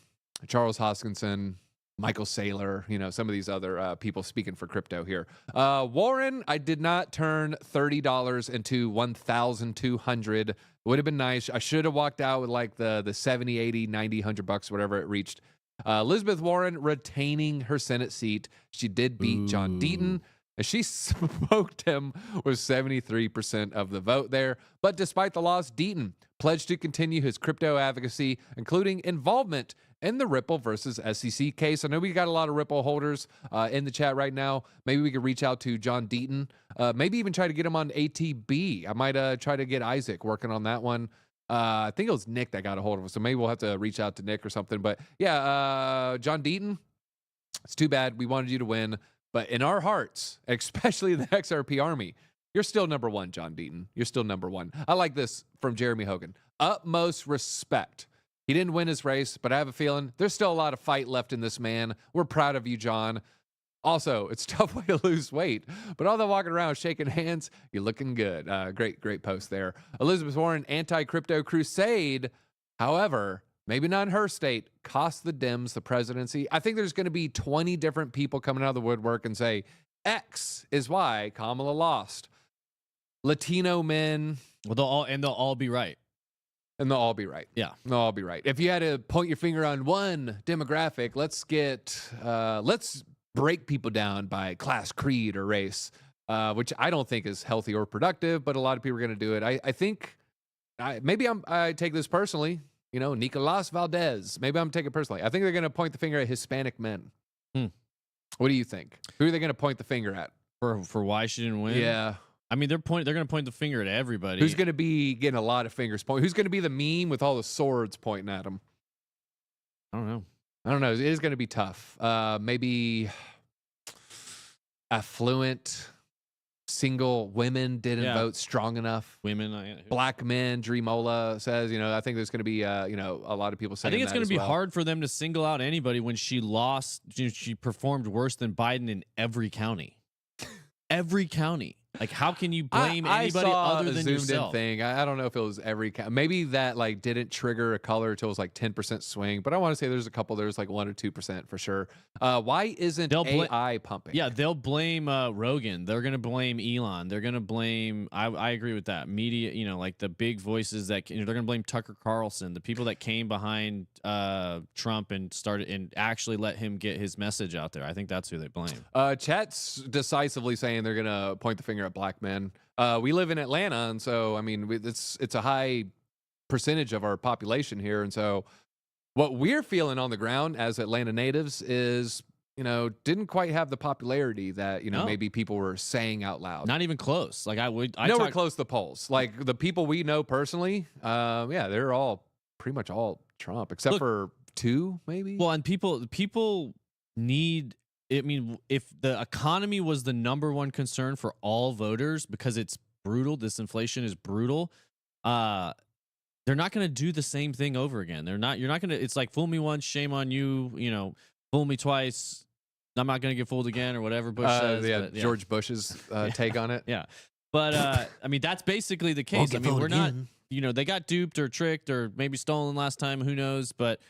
Charles Hoskinson, Michael Saylor, some of these other people speaking for crypto here. Warren, I did not turn $30 into 1,200. Would have been nice. I should have walked out with like the 70, 80, 90, $100, whatever it reached. Elizabeth Warren retaining her Senate seat. She did beat John Deaton, and she smoked him with 73% of the vote there. But despite the loss, Deaton pledged to continue his crypto advocacy, including involvement in the Ripple versus SEC case. I know we got a lot of Ripple holders in the chat right now. Maybe we could reach out to John Deaton. Maybe even try to get him on ATB. I might try to get Isaac working on that one. I think it was Nick that got a hold of him, so maybe we'll have to reach out to Nick or something. But yeah, John Deaton, it's too bad. We wanted you to win. But in our hearts, especially the XRP army, you're still number one, John Deaton. You're still number one. I like this from Jeremy Hogan. Utmost respect. He didn't win his race, but I have a feeling there's still a lot of fight left in this man. We're proud of you, John. Also, it's a tough way to lose weight, but all the walking around shaking hands, you're looking good. Great post there. Elizabeth Warren, anti-crypto crusade. However, maybe not in her state, cost the Dems the presidency. I think there's going to be 20 different people coming out of the woodwork and say, X is why Kamala lost. Latino men.
Well, they'll all be right.
And they'll all be right.
Yeah.
They'll all be right. If you had to point your finger on one demographic, let's break people down by class, creed, or race, which I don't think is healthy or productive, but a lot of people are going to do it. I think I take this personally, Nicolas Valdez. Maybe I'm taking it personally. I think they're going to point the finger at Hispanic men. What do you think? Who are they going to point the finger at?
For why she didn't win?
Yeah.
I mean, they're going to point the finger at everybody.
Who's going to be getting a lot of fingers pointed? Who's going to be the meme with all the swords pointing at them?
I don't know.
It is going to be tough. Maybe affluent single women didn't vote strong enough.
Women,
black men. Dreamola says, I think there's going to be, a lot of people saying.
I think it's going to be
well.
hard for them to single out anybody when she lost. She performed worse than Biden in every county. Every county. Like, how can you blame anybody other than yourself?
Thing. I don't know if it was every maybe that didn't trigger a color until it was 10% swing, but I want to say there's a couple. There's 1 or 2% for sure. Why isn't AI pumping?
Yeah, they'll blame Rogan. They're gonna blame Elon. They're gonna blame. I agree with that. Media, the big voices that they're gonna blame Tucker Carlson, the people that came behind Trump and started and actually let him get his message out there. I think that's who they blame.
Chat's decisively saying they're gonna point the finger at black men. We live in Atlanta, and so it's a high percentage of our population here, and so what we're feeling on the ground as Atlanta natives is didn't quite have the popularity that maybe people were saying out loud.
Not even close.
Nowhere close to the polls. Like the people we know personally, they're all pretty much all Trump except for two maybe.
Well, and people need. I mean, if the economy was the number one concern for all voters because it's brutal, this inflation is brutal. They're not going to do the same thing over again. They're not. You're not going to. It's like fool me once, shame on you. You know, fool me twice. I'm not going to get fooled again, or whatever Bush says.
Yeah,
but,
George Bush's take on it.
Yeah, but I mean, that's basically the case. I mean, we're not. You know, they got duped or tricked or maybe stolen last time. Who knows? But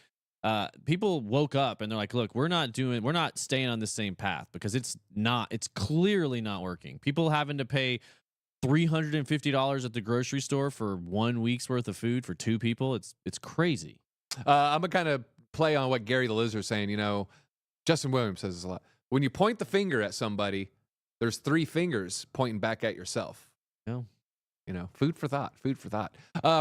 people woke up and they're like, look, we're not staying on the same path because it's clearly not working. People having to pay $350 at the grocery store for 1 week's worth of food for 2 people. It's crazy.
I'm gonna kind of play on what Gary the Lizard's saying. You know, Justin Williams says this a lot. When you point the finger at somebody, there's 3 fingers pointing back at yourself.
Yeah.
You know, food for thought.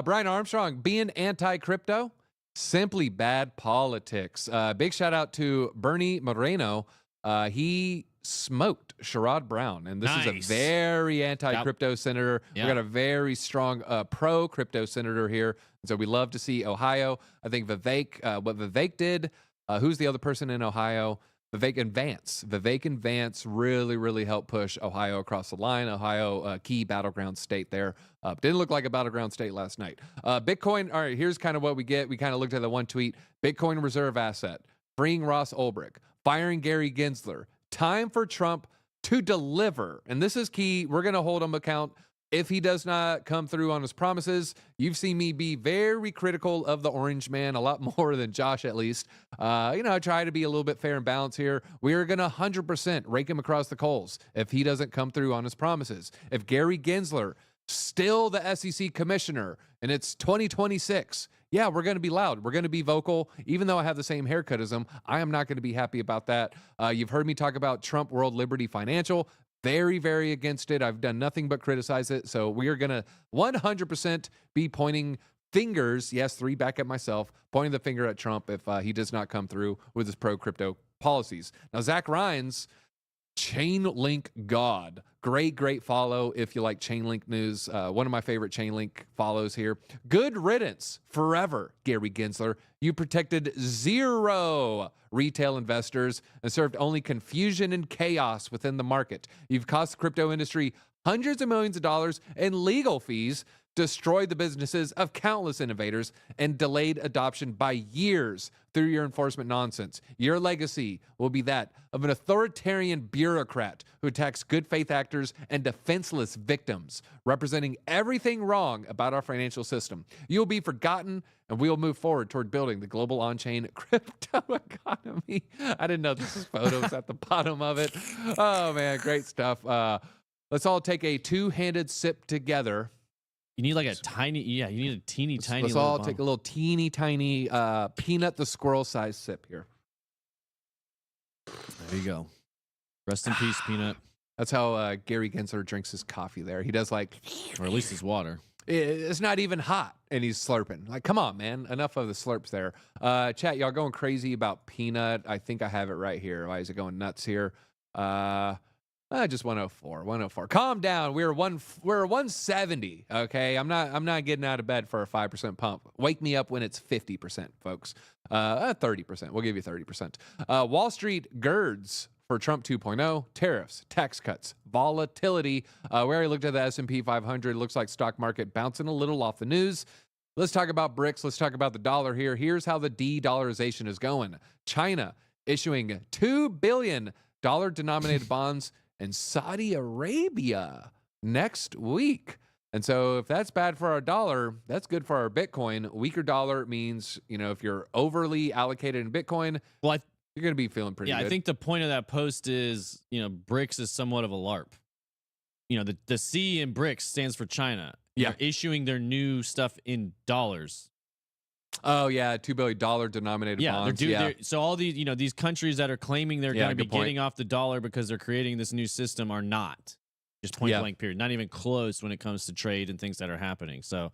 Brian Armstrong, being anti-crypto, simply bad politics. Big shout out to Bernie Moreno. He smoked Sherrod Brown, and this is a very anti-crypto senator.
Yep.
We got a very strong pro-crypto senator here, and so we love to see Ohio. I think Vivek, what Vivek did. Who's the other person in Ohio? Vivek and Vance really, really helped push Ohio across the line. Ohio, key battleground state there. Didn't look like a battleground state last night. Bitcoin, all right, here's kind of what we get. We kind of looked at the one tweet. Bitcoin reserve asset, freeing Ross Ulbricht, firing Gary Gensler. Time for Trump to deliver. And this is key. We're going to hold him account. If he does not come through on his promises, you've seen me be very critical of the orange man, a lot more than Josh, at least. I try to be a little bit fair and balanced here. We're going to 100% rake him across the coals if he doesn't come through on his promises. If Gary Gensler, still the SEC commissioner, and it's 2026, yeah, we're going to be loud. We're going to be vocal. Even though I have the same haircut as him, I am not going to be happy about that. You've heard me talk about Trump World Liberty Financial. Very, very against it. I've done nothing but criticize it. So we are going to 100% be pointing fingers, yes, 3 back at myself, pointing the finger at Trump if he does not come through with his pro-crypto policies. Now, Zach Ryan's Chainlink God. Great follow if you like Chainlink news. One of my favorite Chainlink follows here. Good riddance forever, Gary Gensler. You protected 0 retail investors and served only confusion and chaos within the market. You've cost the crypto industry hundreds of millions of dollars in legal fees, destroyed the businesses of countless innovators, and delayed adoption by years through your enforcement nonsense. Your legacy will be that of an authoritarian bureaucrat who attacks good faith actors and defenseless victims, representing everything wrong about our financial system. You'll be forgotten, and we'll move forward toward building the global on-chain crypto economy. I didn't know this was photos at the bottom of it. Oh, man, great stuff. Let's all take a 2-handed sip together.
You need like a tiny, you need a teeny tiny.
Let's all take a little teeny tiny Peanut the squirrel size sip here.
There you go. Rest in peace, Peanut.
That's how Gary Gensler drinks his coffee there. He does like,
or at least his water.
It's not even hot, and he's slurping. Like, come on, man. Enough of the slurps there. Chat, y'all going crazy about Peanut. I think I have it right here. Why is it going nuts here? Just 104. Calm down. We're 170. Okay, I'm not getting out of bed for a 5% pump. Wake me up when it's 50%, folks. 30%. We'll give you 30%. Wall Street girds for Trump 2.0, tariffs, tax cuts, volatility. We already looked at the S&P 500. Looks like stock market bouncing a little off the news. Let's talk about BRICS. Let's talk about the dollar here. Here's how the de-dollarization is going. China issuing $2 billion denominated bonds in Saudi Arabia next week. And so if that's bad for our dollar, that's good for our Bitcoin. Weaker dollar means, if you're overly allocated in Bitcoin,
well,
you're going to be feeling pretty good.
I think the point of that post is, BRICS is somewhat of a LARP. The C in BRICS stands for China.
Yeah.
They're issuing their new stuff in dollars.
Oh, yeah, $2 billion denominated bonds.
So all these, these countries that are claiming they're going to be getting off the dollar because they're creating this new system are not. Just point blank period. Not even close when it comes to trade and things that are happening. So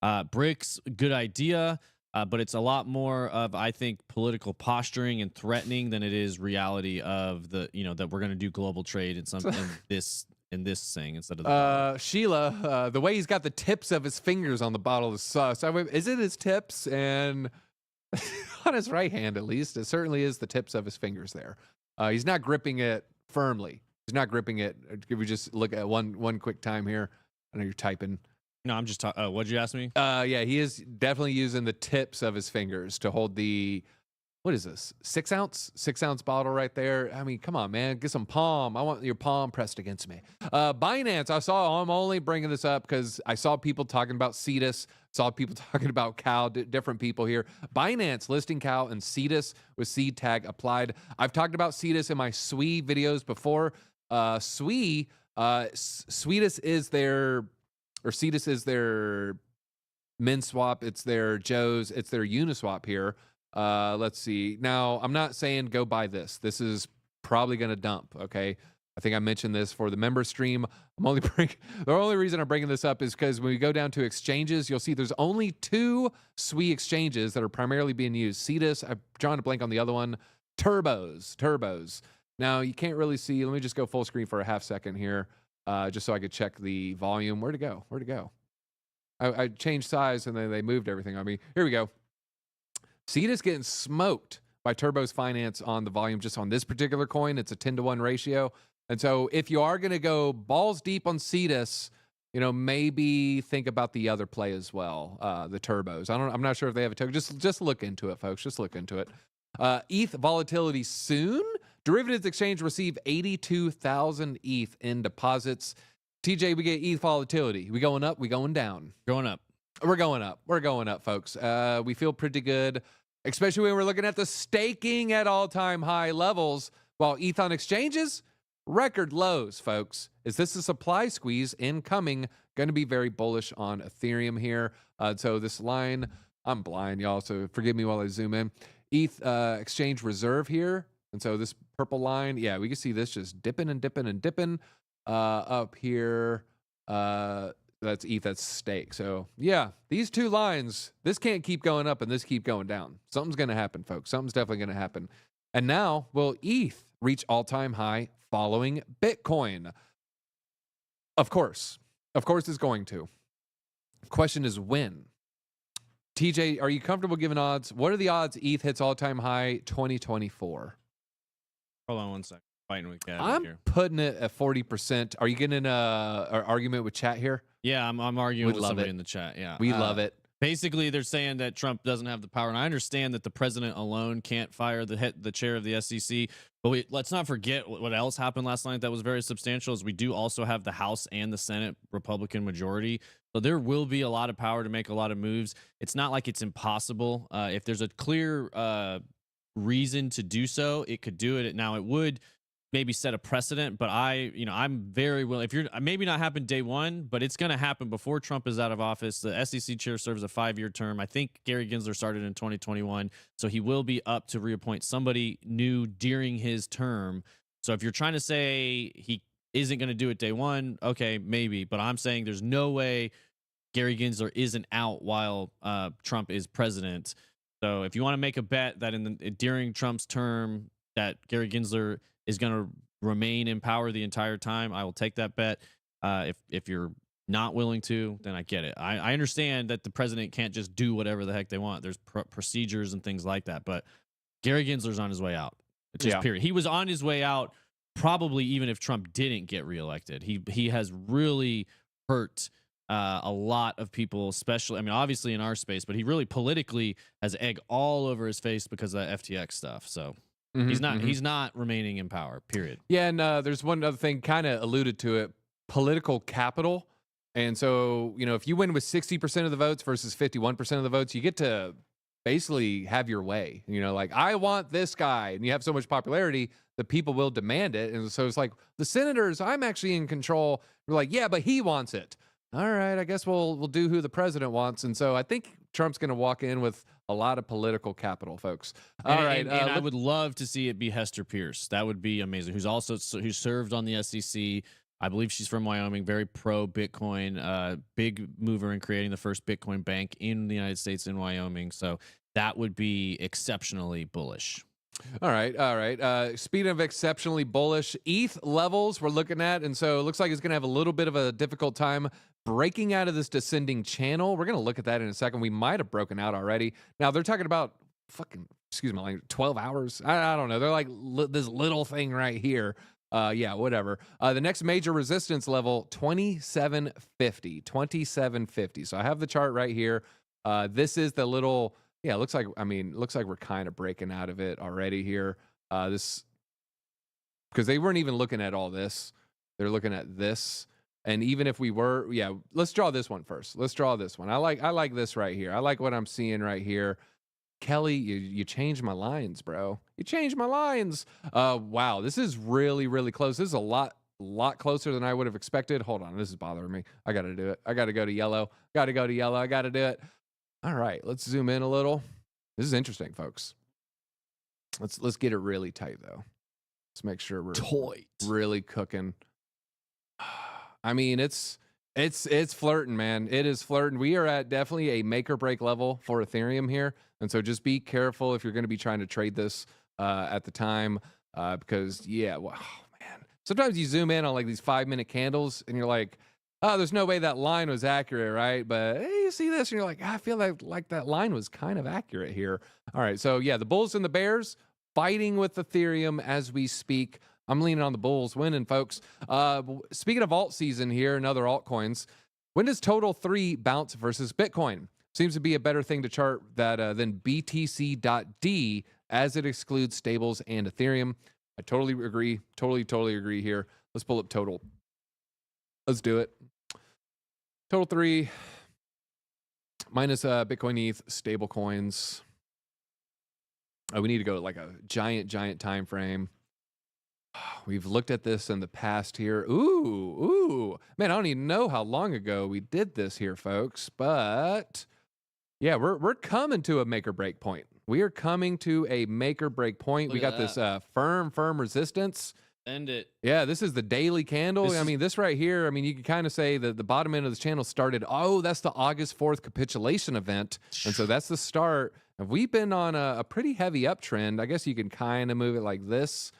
BRICS, good idea, but it's a lot more of, I think, political posturing and threatening than it is reality of the, that we're going to do global trade in this thing instead of the
Sheila, the way he's got the tips of his fingers on the bottle is sus. Is it his tips? And on his right hand, at least. It certainly is the tips of his fingers there. He's not gripping it firmly. He's not gripping it. Could we just look at one quick time here? I know you're typing.
No, I'm just talking. What'd you ask me?
Yeah, he is definitely using the tips of his fingers to hold the, what is this? 6 ounce bottle right there. I mean, come on, man, get some palm. I want your palm pressed against me. Binance, I'm only bringing this up because I saw people talking about Cetus, saw people talking about Cal, different people here. Binance listing Cal and Cetus with seed tag applied. I've talked about Cetus in my SWE videos before. SWE, Cetus is their min swap. It's their Joe's. It's their Uniswap here. Let's see. Now, I'm not saying go buy this. This is probably going to dump. Okay. I think I mentioned this for the member stream. The only reason I'm bringing this up is because when we go down to exchanges, you'll see there's only 2 SWE exchanges that are primarily being used. Cetus, I've drawn a blank on the other one. Turbos. Now, you can't really see. Let me just go full screen for a half second here, just so I could check the volume. Where'd it go? I changed size, and then they moved everything on me. Here we go. Cetus getting smoked by Turbo's Finance on the volume just on this particular coin. It's a 10-to-1 ratio. And so if you are going to go balls deep on Cetus, maybe think about the other play as well, the Turbos. I'm not sure if they have a token. Just look into it, folks. Just look into it. ETH volatility soon. Derivatives exchange receive 82,000 ETH in deposits. TJ, we get ETH volatility. We going up? We going down?
Going up.
We're going up, folks. We feel pretty good, especially when we're looking at the staking at all-time high levels, while ETH on exchanges, record lows, folks. Is this a supply squeeze incoming? Going to be very bullish on Ethereum here. So this line, I'm blind, y'all, so forgive me while I zoom in. ETH exchange reserve here. And so this purple line, yeah, we can see this just dipping up here. That's ETH, that's stake. So yeah, these 2 lines, this can't keep going up and this keep going down. Something's going to happen, folks. Something's definitely going to happen. And now, will ETH reach all-time high following Bitcoin? Of course it's going to. Question is when. TJ, are you comfortable giving odds? What are the odds ETH hits all-time high 2024?
Hold on one second. Fighting with Gavin
I'm
here.
putting it at 40%. Are you getting an argument with chat here?
Yeah, I'm arguing with somebody in the chat. Yeah,
We love it.
Basically, they're saying that Trump doesn't have the power, and I understand that the president alone can't fire the chair of the SEC. But let's not forget what else happened last night that was very substantial. Is we do also have the House and the Senate Republican majority, so there will be a lot of power to make a lot of moves. It's not like it's impossible. If there's a clear reason to do so, it could do it. Now, it would maybe set a precedent, but I'm very willing. If you're maybe not happen day one, but it's going to happen before Trump is out of office. The SEC chair serves a 5-year term. I think Gary Gensler started in 2021, so he will be up to reappoint somebody new during his term. So if you're trying to say he isn't going to do it day one, okay, maybe, but I'm saying there's no way Gary Gensler isn't out while Trump is president. So if you want to make a bet that during Trump's term that Gary Gensler is going to remain in power the entire time, I will take that bet. If you're not willing to, then I get it. I understand that the president can't just do whatever the heck they want. There's procedures and things like that. But Gary Gensler's on his way out. Just period. He was on his way out probably even if Trump didn't get reelected. He has really hurt a lot of people, especially, I mean, obviously in our space, but he really politically has egg all over his face because of that FTX stuff. So he's not remaining in power, period.
Yeah, and there's one other thing, kind of alluded to it, political capital. And so, if you win with 60% of the votes versus 51% of the votes, you get to basically have your way. Like, I want this guy, and you have so much popularity that people will demand it. And so it's like, the senators, I'm actually in control. We're like, yeah, but he wants it. All right, I guess we'll do who the president wants. And so I think Trump's going to walk in with a lot of political capital, folks. All right,
and I would love to see it be Hester Pierce. That would be amazing. Who served on the SEC. I believe she's from Wyoming. Very pro Bitcoin. Big mover in creating the first Bitcoin bank in the United States in Wyoming. So that would be exceptionally bullish.
All right. Speaking of exceptionally bullish, ETH levels we're looking at, and so it looks like it's going to have a little bit of a difficult time breaking out of this descending channel. We're going to look at that in a second. We might have broken out already. Now, they're talking about fucking, excuse my language, 12 hours. I don't know. They're like this little thing right here. Yeah, whatever. The next major resistance level, 2750. 2750. So I have the chart right here. This is the little, yeah, looks like we're kind of breaking out of it already here. This, because they weren't even looking at all this. They're looking at this. And even if we were, yeah, let's draw this one first. Let's draw this one. I like this right here. I like what I'm seeing right here. Kelly, you changed my lines, bro. You changed my lines. Wow, this is really, really close. This is a lot closer than I would have expected. Hold on, this is bothering me. I got to do it. I got to go to yellow. I got to do it. All right, let's zoom in a little. This is interesting, folks. Let's get it really tight though. Let's make sure we're really cooking. I mean, it's flirting, man. It is flirting. We are at definitely a make or break level for Ethereum here. And so just be careful if you're going to be trying to trade this at the time because, yeah, well, oh, man. Sometimes you zoom in on like these 5-minute candles and you're like, oh, there's no way that line was accurate, right? But hey, you see this and you're like, I feel like that line was kind of accurate here. All right, so yeah, the Bulls and the Bears fighting with Ethereum as we speak. I'm leaning on the Bulls winning, folks. Speaking of alt season here and other altcoins, when does Total 3 bounce versus Bitcoin? Seems to be a better thing to chart that than BTC.D as it excludes stables and Ethereum. I totally agree. Totally agree here. Let's pull up Total. Let's do it. Total 3 minus Bitcoin ETH stable coins. We need to go to like a giant time frame. We've looked at this in the past here. Ooh. Man, I don't even know how long ago we did this here, folks. But yeah, we're coming to a make or break point. We are coming to a make or break point. We got this firm resistance.
End it.
Yeah, this is the daily candle. This right here, you can kind of say that the bottom end of this channel started, that's the August 4th capitulation event. And so that's the start. And we've been on a pretty heavy uptrend. I guess you can kind of move it like this.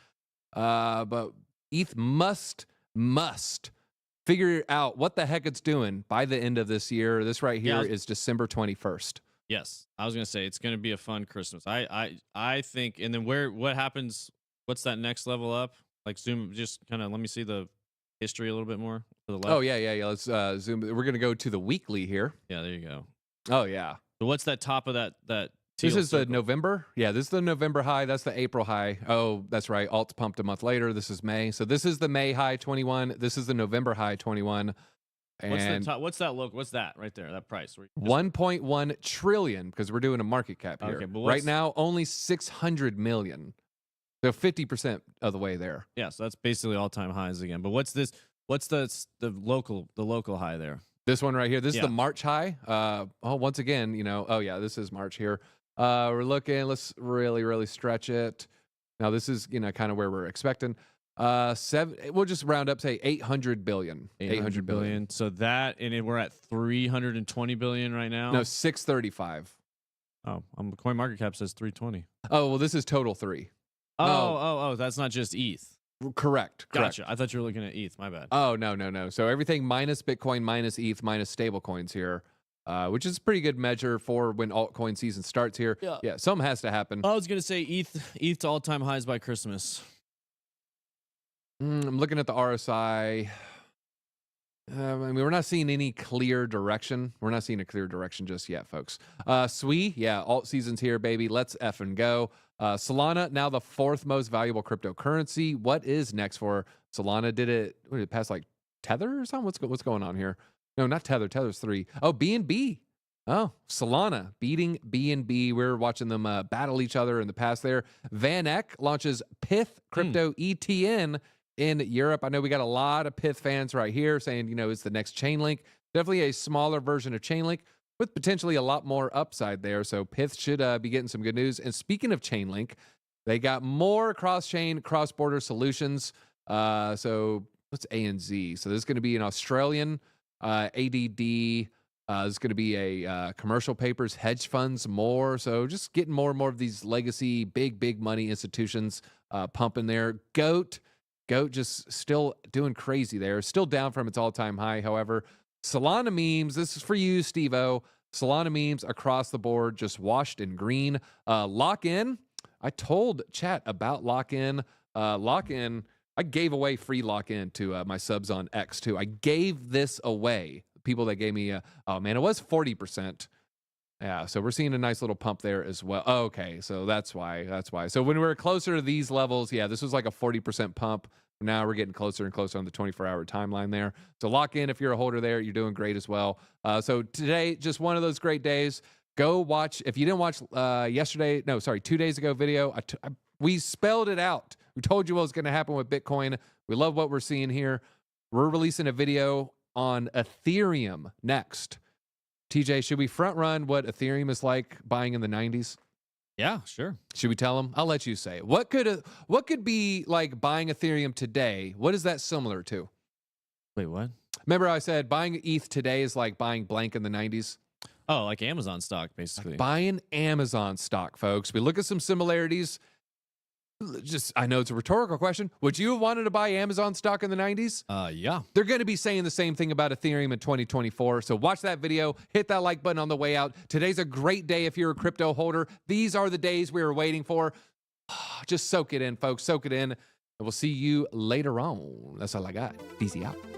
But ETH must figure out what the heck it's doing by the end of this year. This right here is December 21st.
Yes, I was gonna say it's gonna be a fun Christmas. I think, and then what happens? What's that next level up? Like zoom, just kind of let me see the history a little bit more to the left.
Oh yeah. Let's zoom. We're gonna go to the weekly here.
Yeah, there you go.
Oh yeah.
So what's that top of that?
This is
circle?
the November. Yeah, this is the November high. That's the April high. Oh, that's right. Alt pumped a month later. This is May. So this is the May high 21. This is the November high 21. And
what's the top? What's that look? What's that right there? That price?
1.1 trillion because we're doing a market cap here.
Okay, but
right now, only 600 million. So 50% of the way there.
Yeah, so that's basically all-time highs again. But what's this? What's the local high there?
This one right here. This is the March high. Once again, this is March here. We're looking. Let's really stretch it. Now this is kind of where we're expecting. We'll just round up, say 800 billion. 800 billion.
So that, and we're at 320 billion right now.
No, 635.
Oh, Coin Market Cap says 320.
Oh well, this is Total 3.
Oh, that's not just ETH.
Correct.
Gotcha. I thought you were looking at ETH. My bad.
Oh no. So everything minus Bitcoin, minus ETH, minus stable coins here. Which is a pretty good measure for when altcoin season starts here. Yeah, something has to happen.
I was going to say ETH to all-time highs by Christmas.
I'm looking at the RSI. We're not seeing any clear direction. We're not seeing a clear direction just yet, folks. SWI, alt season's here, baby. Let's effing go. Solana, now the 4th most valuable cryptocurrency. What is next for Solana? Did it pass like Tether or something? What's going on here? No, not Tether. Tether's 3. Oh, BNB. Oh, Solana beating BNB. We're watching them battle each other in the past there. Van Eck launches Pith Crypto ETN in Europe. I know we got a lot of Pith fans right here saying, it's the next Chainlink. Definitely a smaller version of Chainlink with potentially a lot more upside there. So Pith should be getting some good news. And speaking of Chainlink, they got more cross-chain, cross-border solutions. So what's ANZ? So this is going to be an Australian ADD. This is going to be a commercial papers, hedge funds, more. So just getting more and more of these legacy, big money institutions pumping there. Goat just still doing crazy there. Still down from its all-time high, however. Solana memes, this is for you, Steve-O. Solana memes across the board, just washed in green. Lock in. I told chat about lock in. Lock in. I gave away free lock in to my subs on X too. I gave this away. People that gave me, oh man, it was 40%. Yeah, so we're seeing a nice little pump there as well. Oh, okay, so that's why. So when we're closer to these levels, yeah, this was like a 40% pump. Now we're getting closer and closer on the 24-hour timeline there. So lock in if you're a holder there. You're doing great as well. So today, just one of those great days. Go watch. If you didn't watch 2 days ago video, we spelled it out. We told you what was going to happen with Bitcoin. We love what we're seeing here. We're releasing a video on Ethereum next. TJ, should we front run what Ethereum is like buying in the 90s?
Yeah, sure.
Should we tell them? I'll let you say it. What could be like buying Ethereum today? What is that similar to?
Wait, what?
Remember I said buying ETH today is like buying blank in the 90s?
Oh, like Amazon stock, basically.
Like buying Amazon stock, folks. We look at some similarities. I know it's a rhetorical question. Would you have wanted to buy Amazon stock in the 90s?
Yeah.
They're going to be saying the same thing about Ethereum in 2024. So watch that video. Hit that like button on the way out. Today's a great day if you're a crypto holder. These are the days we were waiting for. Just soak it in, folks. Soak it in. And we'll see you later on. That's all I got. Easy out.